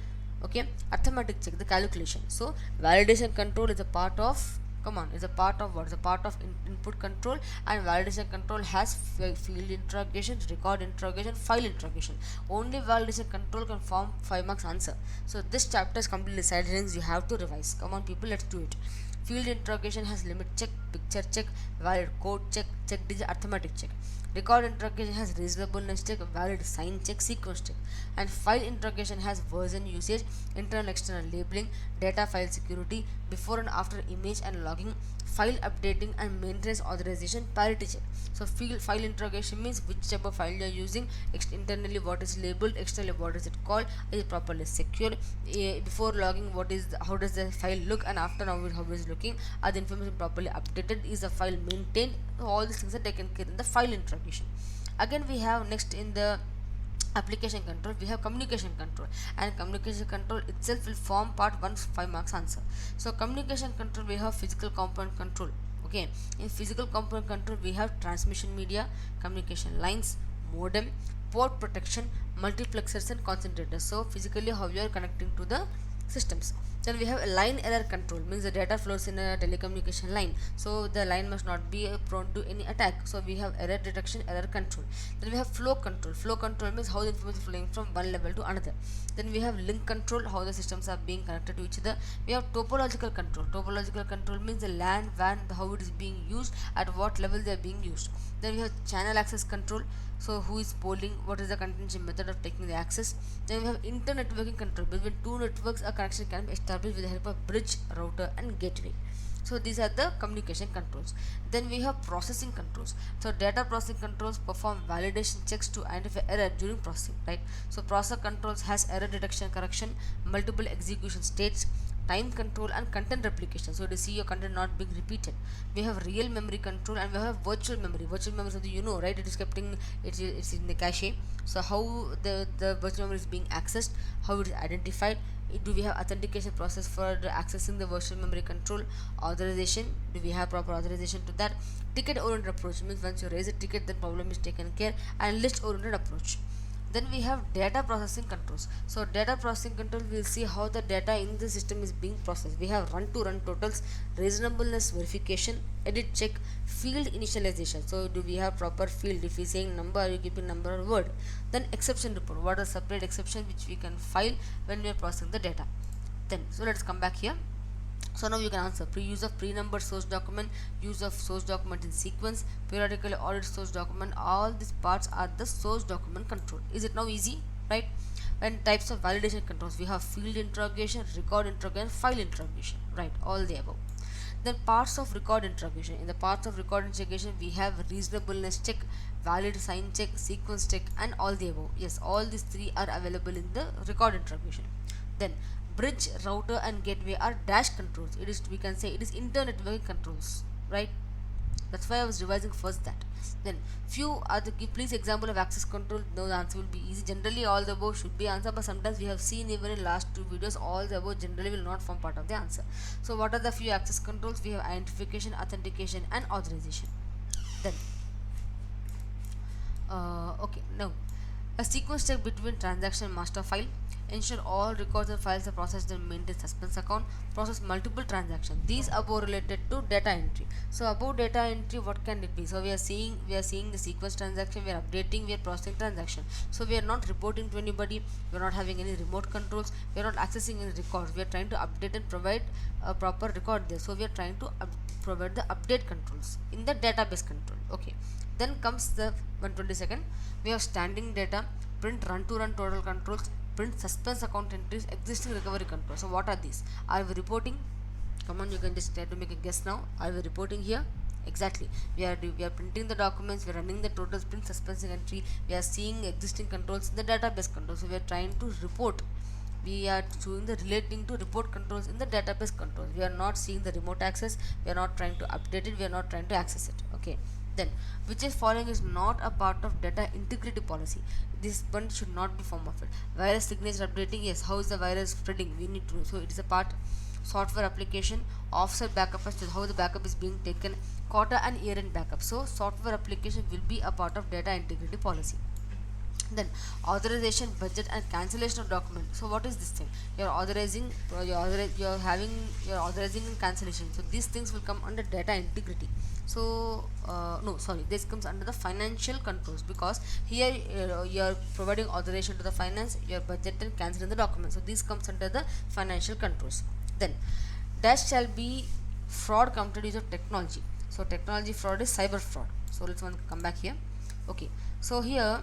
Okay. Arithmetic check, the calculation. So validation control is a part of, come on, is a part of what? Is a part of input control, and validation control has field interrogation, record interrogation, file interrogation. Only validation control can form 5 marks answer. So this chapter is completely decided, hence you have to revise. Come on people, let's do it. Field interrogation has limit check, picture check, valid code check, check digit, arithmetic check. Record interrogation has reasonableness check, valid sign check, sequence check. And file interrogation has version usage, internal external labeling, data file security, before and after image and logging, file updating and maintenance authorization, parity check. So file interrogation means which type of file you are using, internally what is labeled, externally what is it called, is it properly secure, before logging how does the file look, and after how it is looking, are the information properly updated, is the file maintained. All these things are taken care in the file interrogation. Again we have next in the application control we have communication control, and communication control itself will form part 1 5 marks answer. So communication control we have physical component control. Okay, in physical component control we have transmission media, communication lines, modem, port protection, multiplexers and concentrators. So physically how you are connecting to the systems. Then we have a line error control, means the data flows in a telecommunication line, so the line must not be prone to any attack. So we have error detection, error control. Then we have flow control. Flow control means how the information is flowing from one level to another. Then we have link control, how the systems are being connected to each other. We have topological control. Topological control means the LAN, WAN, how it is being used, at what level they are being used. Then we have channel access control, so who is polling, what is the contention method of taking the access. Then we have inter-networking control, between two networks a connection can be established with the help of bridge, router and gateway. So these are the communication controls. Then we have processing controls. So data processing controls perform validation checks to identify error during processing, right? So processor controls has error detection, correction, multiple execution states, time control and content replication, so to see your content not being repeated. We have real memory control, and we have virtual memory. Virtual memory is something you know, right? It is kept in, it's in the cache. So how the virtual memory is being accessed, how it is identified. Do we have authentication process for accessing the virtual memory control? Authorization, do we have proper authorization to that? Ticket oriented approach means once you raise a ticket, the problem is taken care. And list oriented approach. Then we have data processing controls. So data processing control, we will see how the data in the system is being processed. We have run to run totals, reasonableness verification, edit check, field initialization. So do we have proper field? If we saying number, are you keeping number or word? Then exception report, what are separate exception which we can file when we are processing the data. Then so let's come back here. So now you can answer use of pre-numbered source document, use of source document in sequence, periodically audit source document. All these parts are the source document control. Is it now easy, right? And types of validation controls, we have field interrogation, record interrogation, file interrogation, right? All the above. Then parts of record interrogation. In the parts of record interrogation, we have reasonableness check, valid sign check, sequence check, and all the above. Yes, all these three are available in the record interrogation. Then bridge, router and gateway are dash controls. It is, we can say it is internet networking controls, right? That's why I was revising first that. Then few are the, give please example of access control. No, the answer will be easy. Generally all the above should be answer, but sometimes we have seen even in last two videos all the above generally will not form part of the answer. So what are the few access controls? We have identification, authentication and authorization. Then okay, now a sequence check between transaction master file, ensure all records and files are processed and maintain suspense account, process multiple transactions. These above related to data entry. So above data entry, what can it be? So we are seeing the sequence transaction, we are updating, we are processing transaction. So we are not reporting to anybody, we are not having any remote controls, we are not accessing any records. We are trying to update and provide a proper record there. So we are trying to provide the update controls in the database control. Okay, then comes the 122nd. We have standing data, print run to run total controls, print suspense account entries, existing recovery controls. So what are these? Are we reporting? Come on, you can just try to make a guess now. Are we reporting here? Exactly. We are printing the documents, we are running the total print suspense entry, we are seeing existing controls in the database control. So we are trying to report. We are doing the relating to report controls in the database controls. We are not seeing the remote access, we are not trying to update it, we are not trying to access it. Okay. Then which is following is not a part of data integrity policy. This one should not be form of it. Virus signature updating, yes, how is the virus spreading? We need to know. So it is a part. Software application, offset backup as to how the backup is being taken, quarter and year end backup. So software application will be a part of data integrity policy. Then authorization, budget and cancellation of document. So what is this thing? You're authorizing, you're authorizing and cancellation. So these things will come under data integrity. So no, sorry, this comes under the financial controls, because here you're providing authorization to the finance, your budget and cancelling the document. So this comes under the financial controls. Then dash shall be fraud committed use of technology. So technology fraud is cyber fraud. So let's come back here. Okay, so here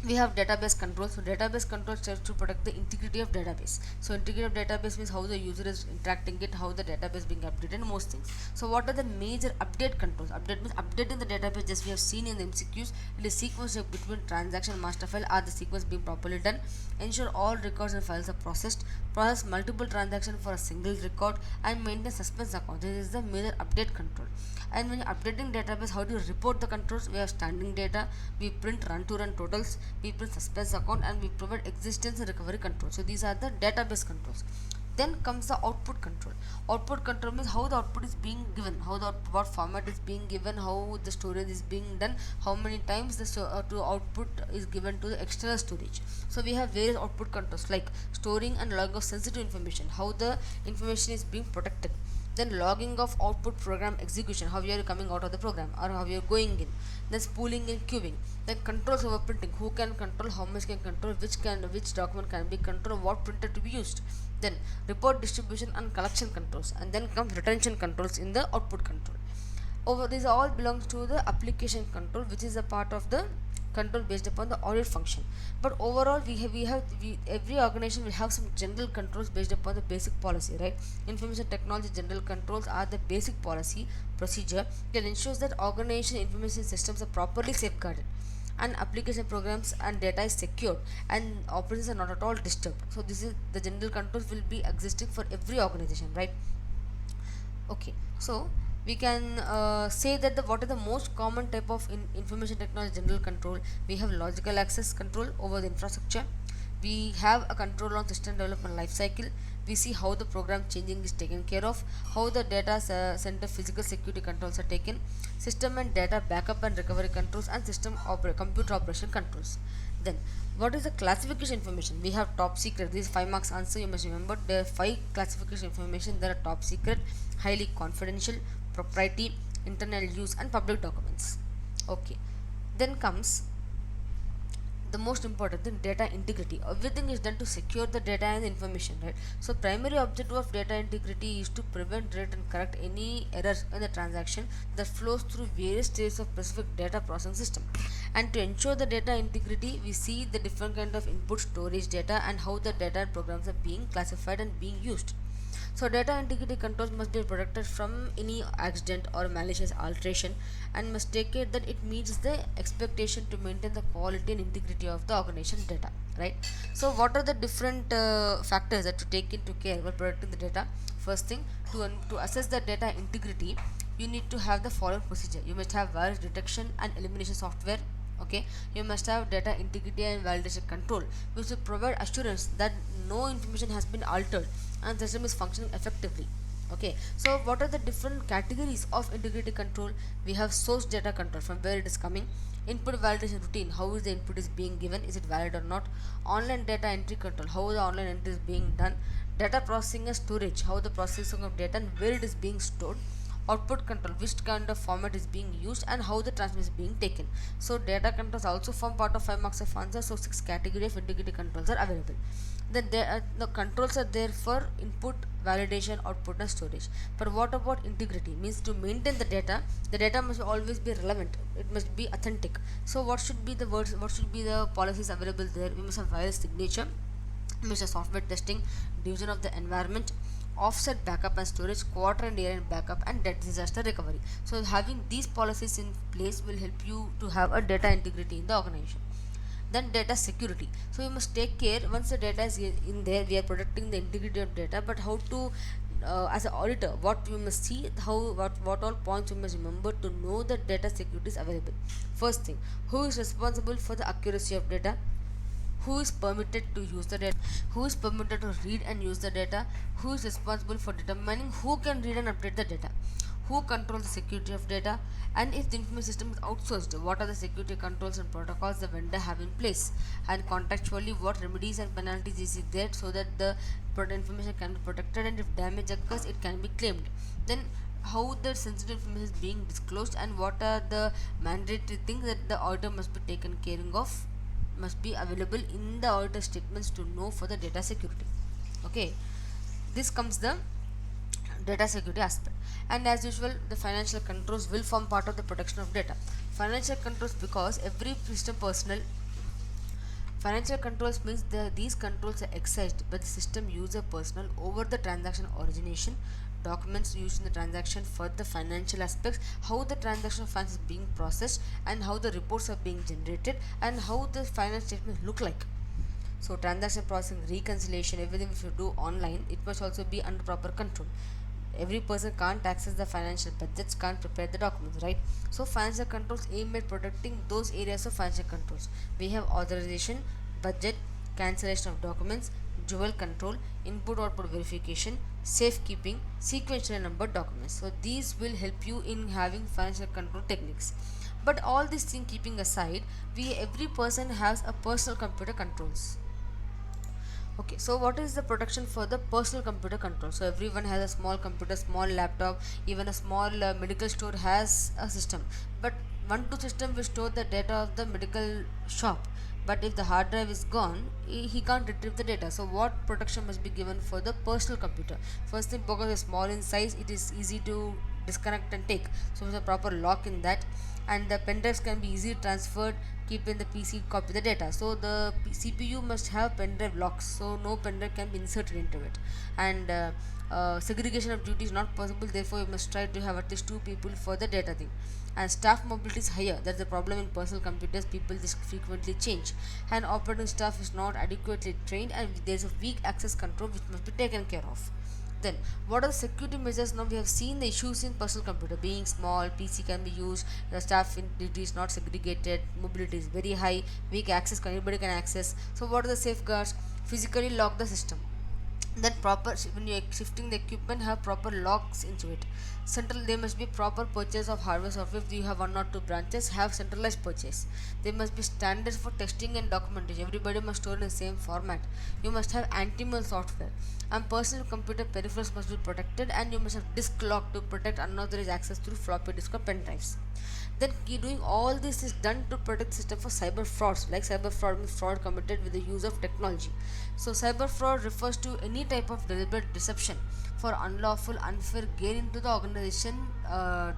we have database control. So database control serves to protect the integrity of database. So integrity of database means how the user is interacting it, how the database being updated, and most things. So what are the major update controls? Update means updating the database, just we have seen in the MCQs. It is sequence between transaction and master file. Are the sequence being properly done? Ensure all records and files are processed. Process multiple transactions for a single record, and maintain suspense account. This is the major update control. And when you're updating database, how do you report the controls? We have standing data, we print run to run totals, we print suspense account, and we provide existence and recovery control. So these are the database controls. Then comes the output control. Output control means how the output is being given, how the what format is being given, how the storage is being done, how many times the to output is given to the external storage. So we have various output controls like storing and logging of sensitive information, how the information is being protected. Then logging of output program execution, how you are coming out of the program or how you are going in. Then spooling and queuing. Then controls over printing, who can control, how much can control, which document can be controlled, what printer to be used. Then report distribution and collection controls, and then comes retention controls in the output control. Over these all belongs to the application control, which is a part of the control based upon the audit function. But overall every organization will have some general controls based upon the basic policy, right? Information technology general controls are the basic policy procedure that ensures that organization information systems are properly safeguarded, and application programs and data is secured, and operations are not at all disturbed. So this is the general controls will be existing for every organization, right? Okay, so we can say that what are the most common type of information technology general control. We have logical access control over the infrastructure, we have a control on system development life cycle, we see how the program changing is taken care of, how the data center physical security controls are taken, system and data backup and recovery controls, and computer operation controls. Then what is the classification information? We have top secret. This is 5 marks answer, you must remember. There are 5 classification information. There are top secret, highly confidential, proprietary, internal use, and public documents. Okay, then comes the most important thing, data integrity. Everything is done to secure the data and the information, right? So primary objective of data integrity is to prevent, rate and correct any errors in the transaction that flows through various stages of specific data processing system. And to ensure the data integrity, we see the different kind of input storage data and how the data and programs are being classified and being used. So data integrity controls must be protected from any accident or malicious alteration, and must take care that it meets the expectation to maintain the quality and integrity of the organization data, right? So what are the different factors that to take into care while protecting the data? First thing, to assess the data integrity, you need to have the following procedure. You must have virus detection and elimination software. Okay, you must have data integrity and validation control, which will provide assurance that no information has been altered and the system is functioning effectively. Okay, so what are the different categories of integrity control? We have source data control, from where it is coming. Input validation routine, how is the input is being given, is it valid or not? Online data entry control, how the online entry is being done. Data processing and storage, how the processing of data and where it is being stored. output control, which kind of format is being used and how the transmission is being taken. So data controls also form part of 5 marks of answer. So 6 category of integrity controls are available. Then the controls are there for input, validation, output and storage. But what about integrity? Means to maintain the data must always be relevant, it must be authentic. So what should be the words, what should be the policies available there? We must have virus signature, Mr. Software testing, division of the environment, offset backup and storage, quarter and year end backup, and disaster recovery. So having these policies in place will help you to have a data integrity in the organization. Then data security. So you must take care, once the data is in there, we are protecting the integrity of data, but how to as an auditor, what you must see, how what all points you must remember to know that data security is available. First thing, who is responsible for the accuracy of data, who is permitted to use the data, who is permitted to read and use the data, who is responsible for determining who can read and update the data, who controls the security of data, and if the information system is outsourced, what are the security controls and protocols the vendor have in place, and contextually what remedies and penalties is there so that the information can be protected, and if damage occurs it can be claimed. Then how the sensitive information is being disclosed, and what are the mandatory things that the auditor must be taken care of, must be available in the auditor statements to know for the data security. Okay, this comes the data security aspect. And as usual, the financial controls will form part of the protection of data. Financial controls, because every system personnel, financial controls means these controls are exercised by the system user personnel over the transaction origination, documents used in the transaction for the financial aspects, how the transaction of funds is being processed, and how the reports are being generated, and how the finance statements look like. So transaction processing, reconciliation, everything if you do online, it must also be under proper control. Every person can't access the financial budgets, can't prepare the documents, right? So financial controls aim at protecting those areas of financial controls. We have authorization, budget, cancellation of documents, dual control, input output verification, safekeeping, sequential number documents. So these will help you in having financial control techniques. But all these things keeping aside, every person has a personal computer controls. Okay, so what is the protection for the personal computer control? So everyone has a small computer, small laptop, even a small medical store has a system. But one two system will store the data of the medical shop. But if the hard drive is gone, he can't retrieve the data. So what protection must be given for the personal computer? First thing, because it's small in size, it is easy to disconnect and take. So there's a proper lock in that, and the pen drives can be easily transferred, keep in the PC, copy the data. So the CPU must have pen drive locks, so no pen drive can be inserted into it. And segregation of duty is not possible, therefore you must try to have at least two people for the data thing. And staff mobility is higher, that's the problem in personal computers, people just frequently change, and operating staff is not adequately trained, and there is a weak access control which must be taken care of. Then, what are the security measures? Now we have seen the issues in personal computer, being small, PC can be used, the staff in duty is not segregated, mobility is very high, weak access, anybody can access. So what are the safeguards? Physically lock the system. Then proper, when you are shifting the equipment, have proper locks into it. Central, there must be proper purchase of hardware software. If you have one or two branches, have centralized purchase. There must be standards for testing and documentation, everybody must store in the same format. You must have anti-malware software, and personal computer peripherals must be protected, and you must have disk lock to protect unauthorized access through floppy disk or pen drives. Then doing all this is done to protect the system for cyber frauds. Like cyber fraud means fraud committed with the use of technology. So cyber fraud refers to any type of deliberate deception for unlawful, unfair gain into the organization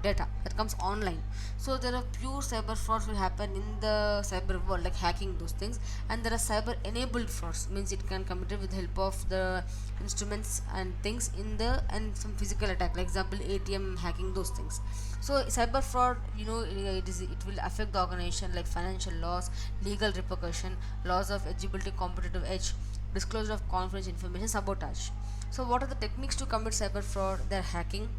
data that comes online. So there are pure cyber frauds will happen in the cyber world, like hacking those things, and there are cyber enabled frauds, means it can committed with the help of the instruments and things in the, and some physical attack, like example ATM hacking, those things. So cyber fraud, it will affect the organization, like financial loss, legal repercussion, loss of eligibility, competitive edge, disclosure of confidential information, sabotage. So what are the techniques to commit cyber fraud? They are hacking,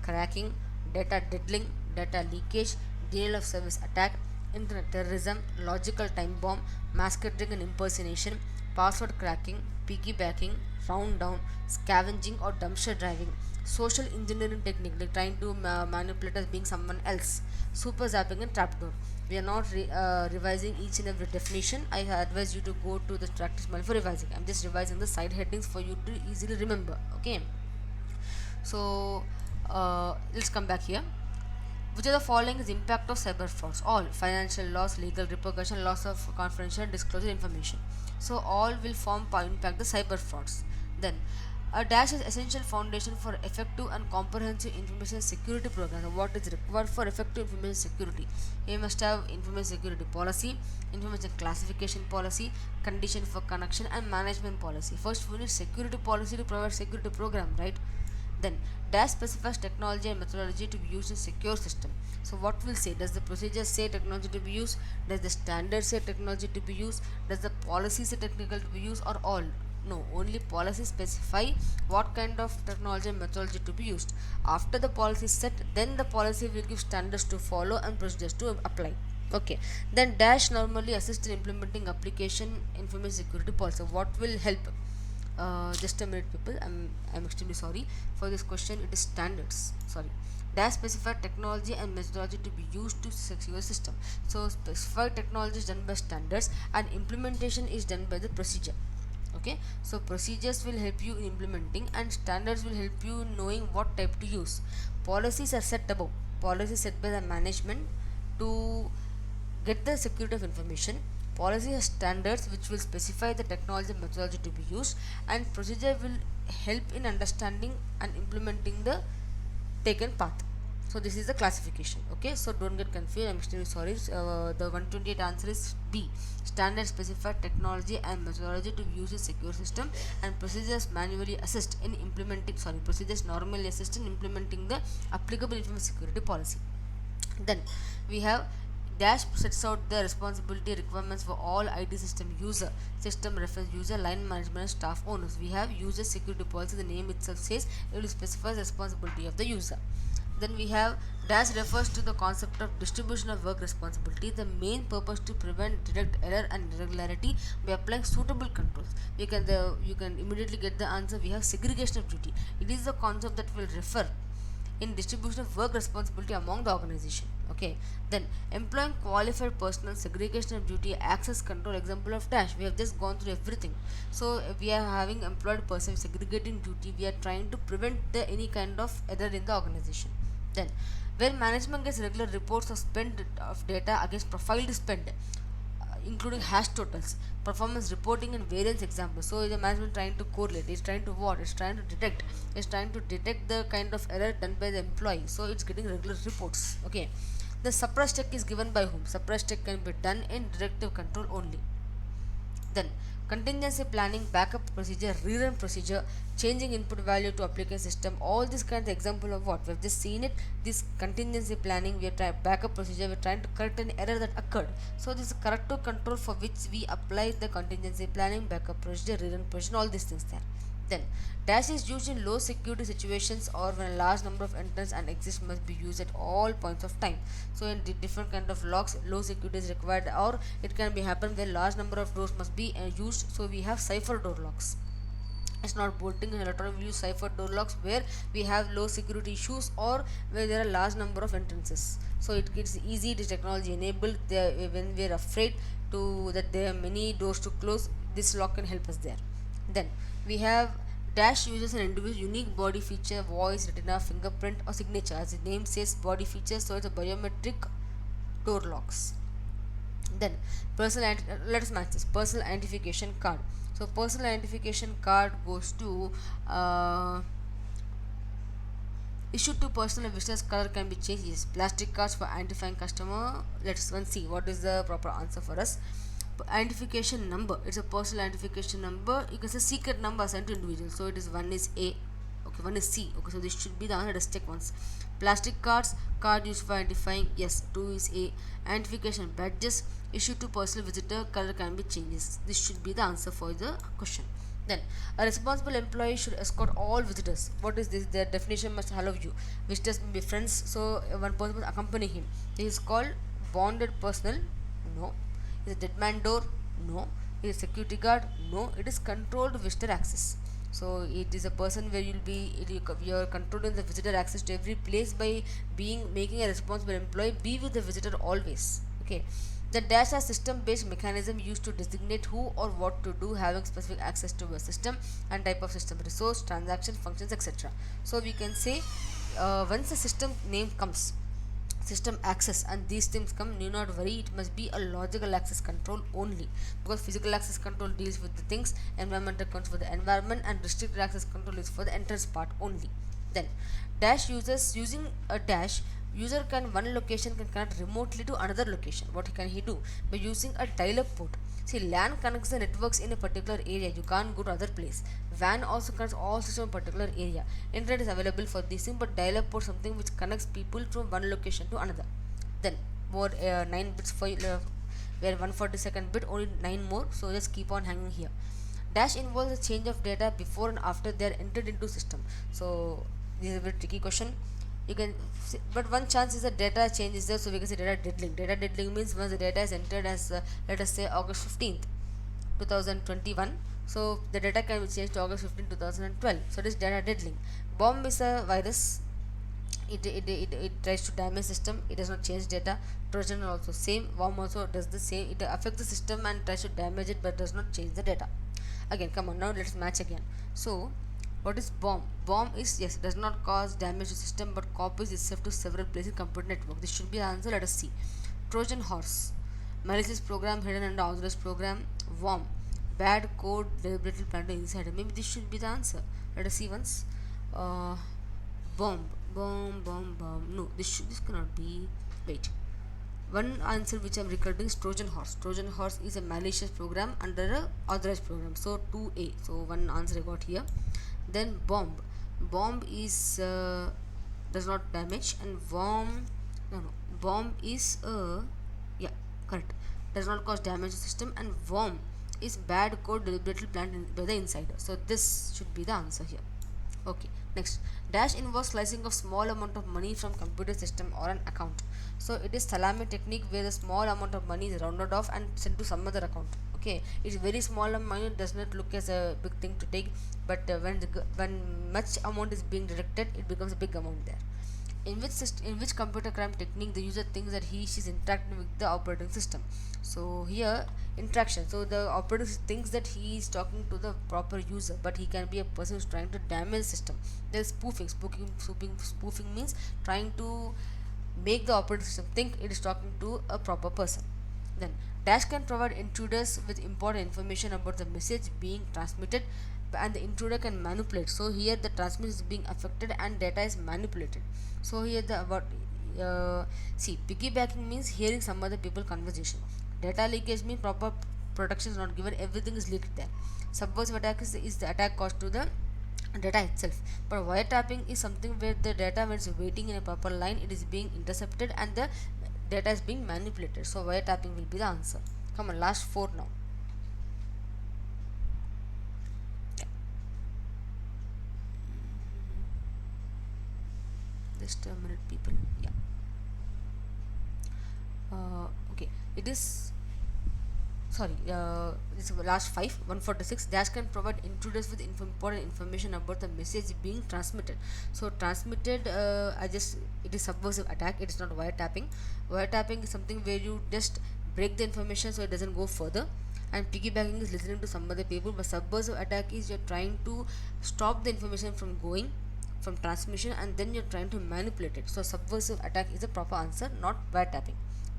cracking, data diddling, data leakage, denial of service attack, internet terrorism, logical time bomb, masquerading and impersonation, password cracking, piggybacking, round down, scavenging or dumpster driving, social engineering technique, like trying to manipulate us being someone else, super zapping and trapdoor. We are not revising each and every definition. I advise you to go to the practice manual for revising. I'm just revising the side headings for you to easily remember. Okay, so let's come back here. Which of the following is impact of cyber frauds? All: financial loss, legal repercussion, loss of confidential disclosure information. So all will form impact the cyber frauds. Then a dash is essential foundation for effective and comprehensive information security program. Now, what is required for effective information security? You must have information security policy, information classification policy, condition for connection, and management policy. First, we need security policy to provide security program, right? Then dash specifies technology and methodology to be used in secure system. So what will say? Does the procedure say technology to be used? Does the standard say technology to be used? Does the policy say technical to be used, or all? No, only policy specify what kind of technology and methodology to be used. After the policy is set, then the policy will give standards to follow and procedures to apply. Okay, then dash normally assist in implementing application information security policy. What will help? Just a minute, people. I'm extremely sorry for this question. It is standards. Sorry. Dash specify technology and methodology to be used to secure system. So specified technology is done by standards and implementation is done by the procedure. Okay, so procedures will help you in implementing and standards will help you knowing what type to use. Policies are set above. Policies set by the management to get the security of information. Policy has standards which will specify the technology and methodology to be used, and procedure will help in understanding and implementing the taken path. So this is the classification. Okay, so don't get confused. I'm extremely sorry. The 128 answer is B. Standard specify technology and methodology to use a secure system, and procedures manually assist in implementing. Sorry, procedures normally assist in implementing the applicable information security policy. Then we have dash sets out the responsibility requirements for all IT system user, system reference user, line management, and staff owners. We have user security policy. The name itself says it will specify the responsibility of the user. Then we have dash refers to the concept of distribution of work responsibility. The main purpose to prevent direct error and irregularity by applying suitable controls. You can immediately get the answer. We have segregation of duty. It is the concept that will refer in distribution of work responsibility among the organization. Okay, then employing qualified personnel, segregation of duty, access control. Example of dash, we have just gone through everything. So we are having employed person segregating duty. We are trying to prevent any kind of error in the organization. Then when management gets regular reports of spend of data against profiled spend, including hash totals, performance reporting, and variance examples. So the management trying to correlate, it's trying to what, it's trying to detect, it's trying to detect the kind of error done by the employee, so it's getting regular reports. Okay, the suppress check is given by whom? Suppress check can be done in directive control only. Then contingency planning, backup procedure, rerun procedure, changing input value to applicant system. All these kinds of example of what we have just seen it. This contingency planning, we are trying backup procedure. We are trying to correct an error that occurred. So this is corrective control for which we apply the contingency planning, backup procedure, rerun procedure. All these things there. Then dash is used in low security situations or when a large number of entrants and exits must be used at all points of time. So in different kind of locks, low security is required, or it can be happen where large number of doors must be used. So we have cipher door locks. It's not bolting and electronic, we use cipher door locks where we have low security issues or where there are large number of entrances. So it is easy, it is technology enabled. When we are afraid to that there are many doors to close, this lock can help us there. Then we have dash uses an individual unique body feature, voice, retina, fingerprint, or signature. As the name says, body feature, so it's a biometric door locks. Then let us match this personal identification card. So personal identification card goes to issued to personal visitors, color can be changed. Yes, plastic cards for identifying customer. Let's see what is the proper answer for us. Identification number, it's a personal identification number. You can say secret number assigned to individual, so it is one is A, okay, one is C. Okay, so this should be the answer. Let's check once. Plastic cards, card used for identifying, yes, 2 is A. Identification badges issued to personal visitor, color can be changed. This should be the answer for the question. Then a responsible employee should escort all visitors. What is this? Their definition must allow you. Visitors may be friends, so one person must accompany him. This is called bonded personnel. No. Is a dead man door? No. Is a security guard? No. It is controlled visitor access. So it is a person where you are controlling the visitor access to every place by making a responsible employee be with the visitor always. Okay. The dash are system based mechanism used to designate who or what to do, having specific access to a system and type of system, resource, transaction, functions, etc. So we can say once the system name comes, system access and these things come, need not worry, it must be a logical access control only, because physical access control deals with the things, environmental control for the environment, and restricted access control is for the entrance part only. Then dash users, using a dash, user can one location can connect remotely to another location. What can he do? By using a dial-up port. See, LAN connects the networks in a particular area, you can't go to other place. WAN also connects all systems in a particular area. Internet is available for this thing, but dial-up port something which connects people from one location to another. Then more 9 bits for where 142nd bit, only 9 more, so just keep on hanging here. Dash involves a change of data before and after they are entered into system. So this is a very tricky question. You can see, but one chance is that data change is there, so we can say data diddling. Data diddling means once the data is entered as let us say August 15th 2021, so the data can be changed to August 15th 2012, so it is data diddling. Bomb is a virus. It tries to damage system, it does not change data. Trojan also same, worm also does the same, it affects the system and tries to damage it but does not change the data. Again, come on, now let's match again. So what is bomb? Bomb is, yes, does not cause damage to system but copies itself to several places in computer network. This should be the answer. Let us see. Trojan horse, malicious program hidden under authorized program. Worm, bad code deliberately planted inside. Maybe this should be the answer. Let us see once. Bomb. No, this cannot be. Wait. One answer which I am recording is Trojan horse. Trojan horse is a malicious program under a authorized program. So 2A. So one answer I got here. Then bomb. Bomb is does not damage, and worm, no, bomb is yeah, correct, does not cause damage to system, and worm is bad code deliberately planted by the insider. So this should be the answer here. Okay, next, dash involves slicing of small amount of money from computer system or an account. So it is salami technique where the small amount of money is rounded off and sent to some other account. Okay, it's very small amount, does not look as a big thing to take, but when much amount is being directed, it becomes a big amount there. In which computer crime technique the user thinks that he she is interacting with the operating system. So here, interaction, so the operator thinks that he is talking to the proper user, but he can be a person who is trying to damage system. There is spoofing means trying to make the operating system think it is talking to a proper person. Then dash can provide intruders with important information about the message being transmitted, and the intruder can manipulate. So here the transmission is being affected and data is manipulated. So here the about see, piggybacking means hearing some other people conversation. Data leakage means proper protection is not given, everything is leaked there. Subversive attack is the attack caused to the data itself. But wiretapping is something where the data, when it's waiting in a proper line, it is being intercepted and the data is being manipulated. So wiretapping will be the answer. Come on, last 4 now. Just a minute, people. Yeah. Okay, it is, sorry, this is last 5, 146. Dash can provide intruders with important information about the message being transmitted. So transmitted, it is subversive attack, it is not wiretapping. Wiretapping is something where you just break the information so it doesn't go further, and piggybacking is listening to some other people. But subversive attack is you're trying to stop the information from going, from transmission, and then you're trying to manipulate it. So subversive attack is the proper answer, not wiretapping.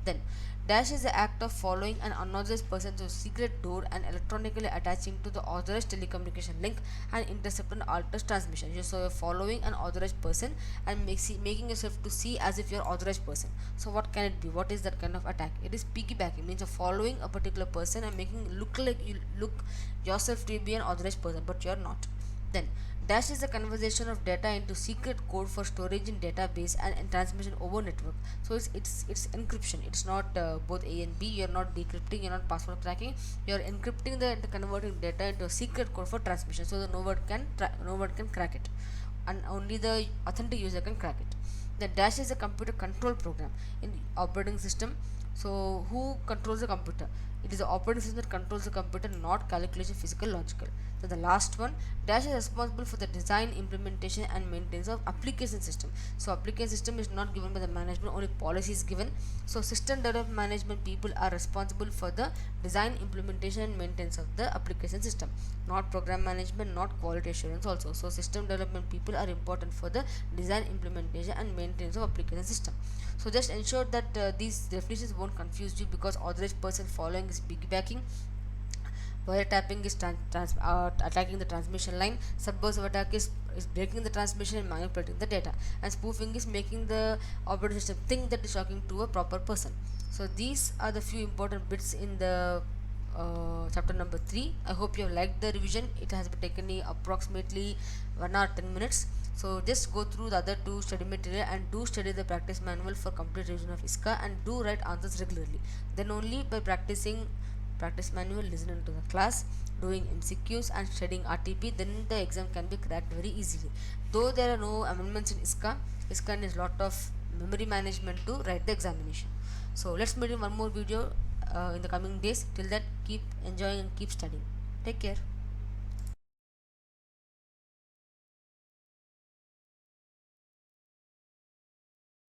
Then dash is the act of following an unauthorized person to a secret door and electronically attaching to the authorized telecommunication link and intercept and alters transmission. So you're following an authorized person and making yourself to see as if you're authorized person. So what can it be? What is that kind of attack? It is piggybacking, means you're following a particular person and making look like you look yourself to be an authorized person, but you're not. Then dash is the conversion of data into secret code for storage in database and transmission over network. So it's encryption. It's not both A and B. You're not decrypting. You're not password cracking. You're encrypting the converting data into a secret code for transmission. So that no one can crack it, and only the authentic user can crack it. The dash is a computer control program in operating system So who controls the computer? It is the operating system that controls the computer, not calculation, physical, logical. So the last one, Dash is responsible for the design, implementation and maintenance of application system. So application system is not given by the management, only policy is given. So system development management people are responsible for the design, implementation and maintenance of the application system, not program management, not quality assurance also. So system development people are important for the design, implementation and maintenance of application system. So just ensure that these definitions won't confuse you, because authorized person following is piggybacking, wiretapping is attacking the transmission line, subversive attack is breaking the transmission and manipulating the data, and spoofing is making the operating system think that is talking to a proper person. So these are the few important bits in the chapter number 3. I hope you have liked the revision. It has been taken me approximately 1 hour 10 minutes. So just go through the other two study material and do study the practice manual for complete revision of ISCA, and do write answers regularly. Then only by practicing practice manual, listening to the class, doing MCQs and studying RTP, then the exam can be cracked very easily. Though there are no amendments in ISCA, ISCA needs lot of memory management to write the examination. So let's meet in one more video in the coming days. Till that, keep enjoying and keep studying. Take care.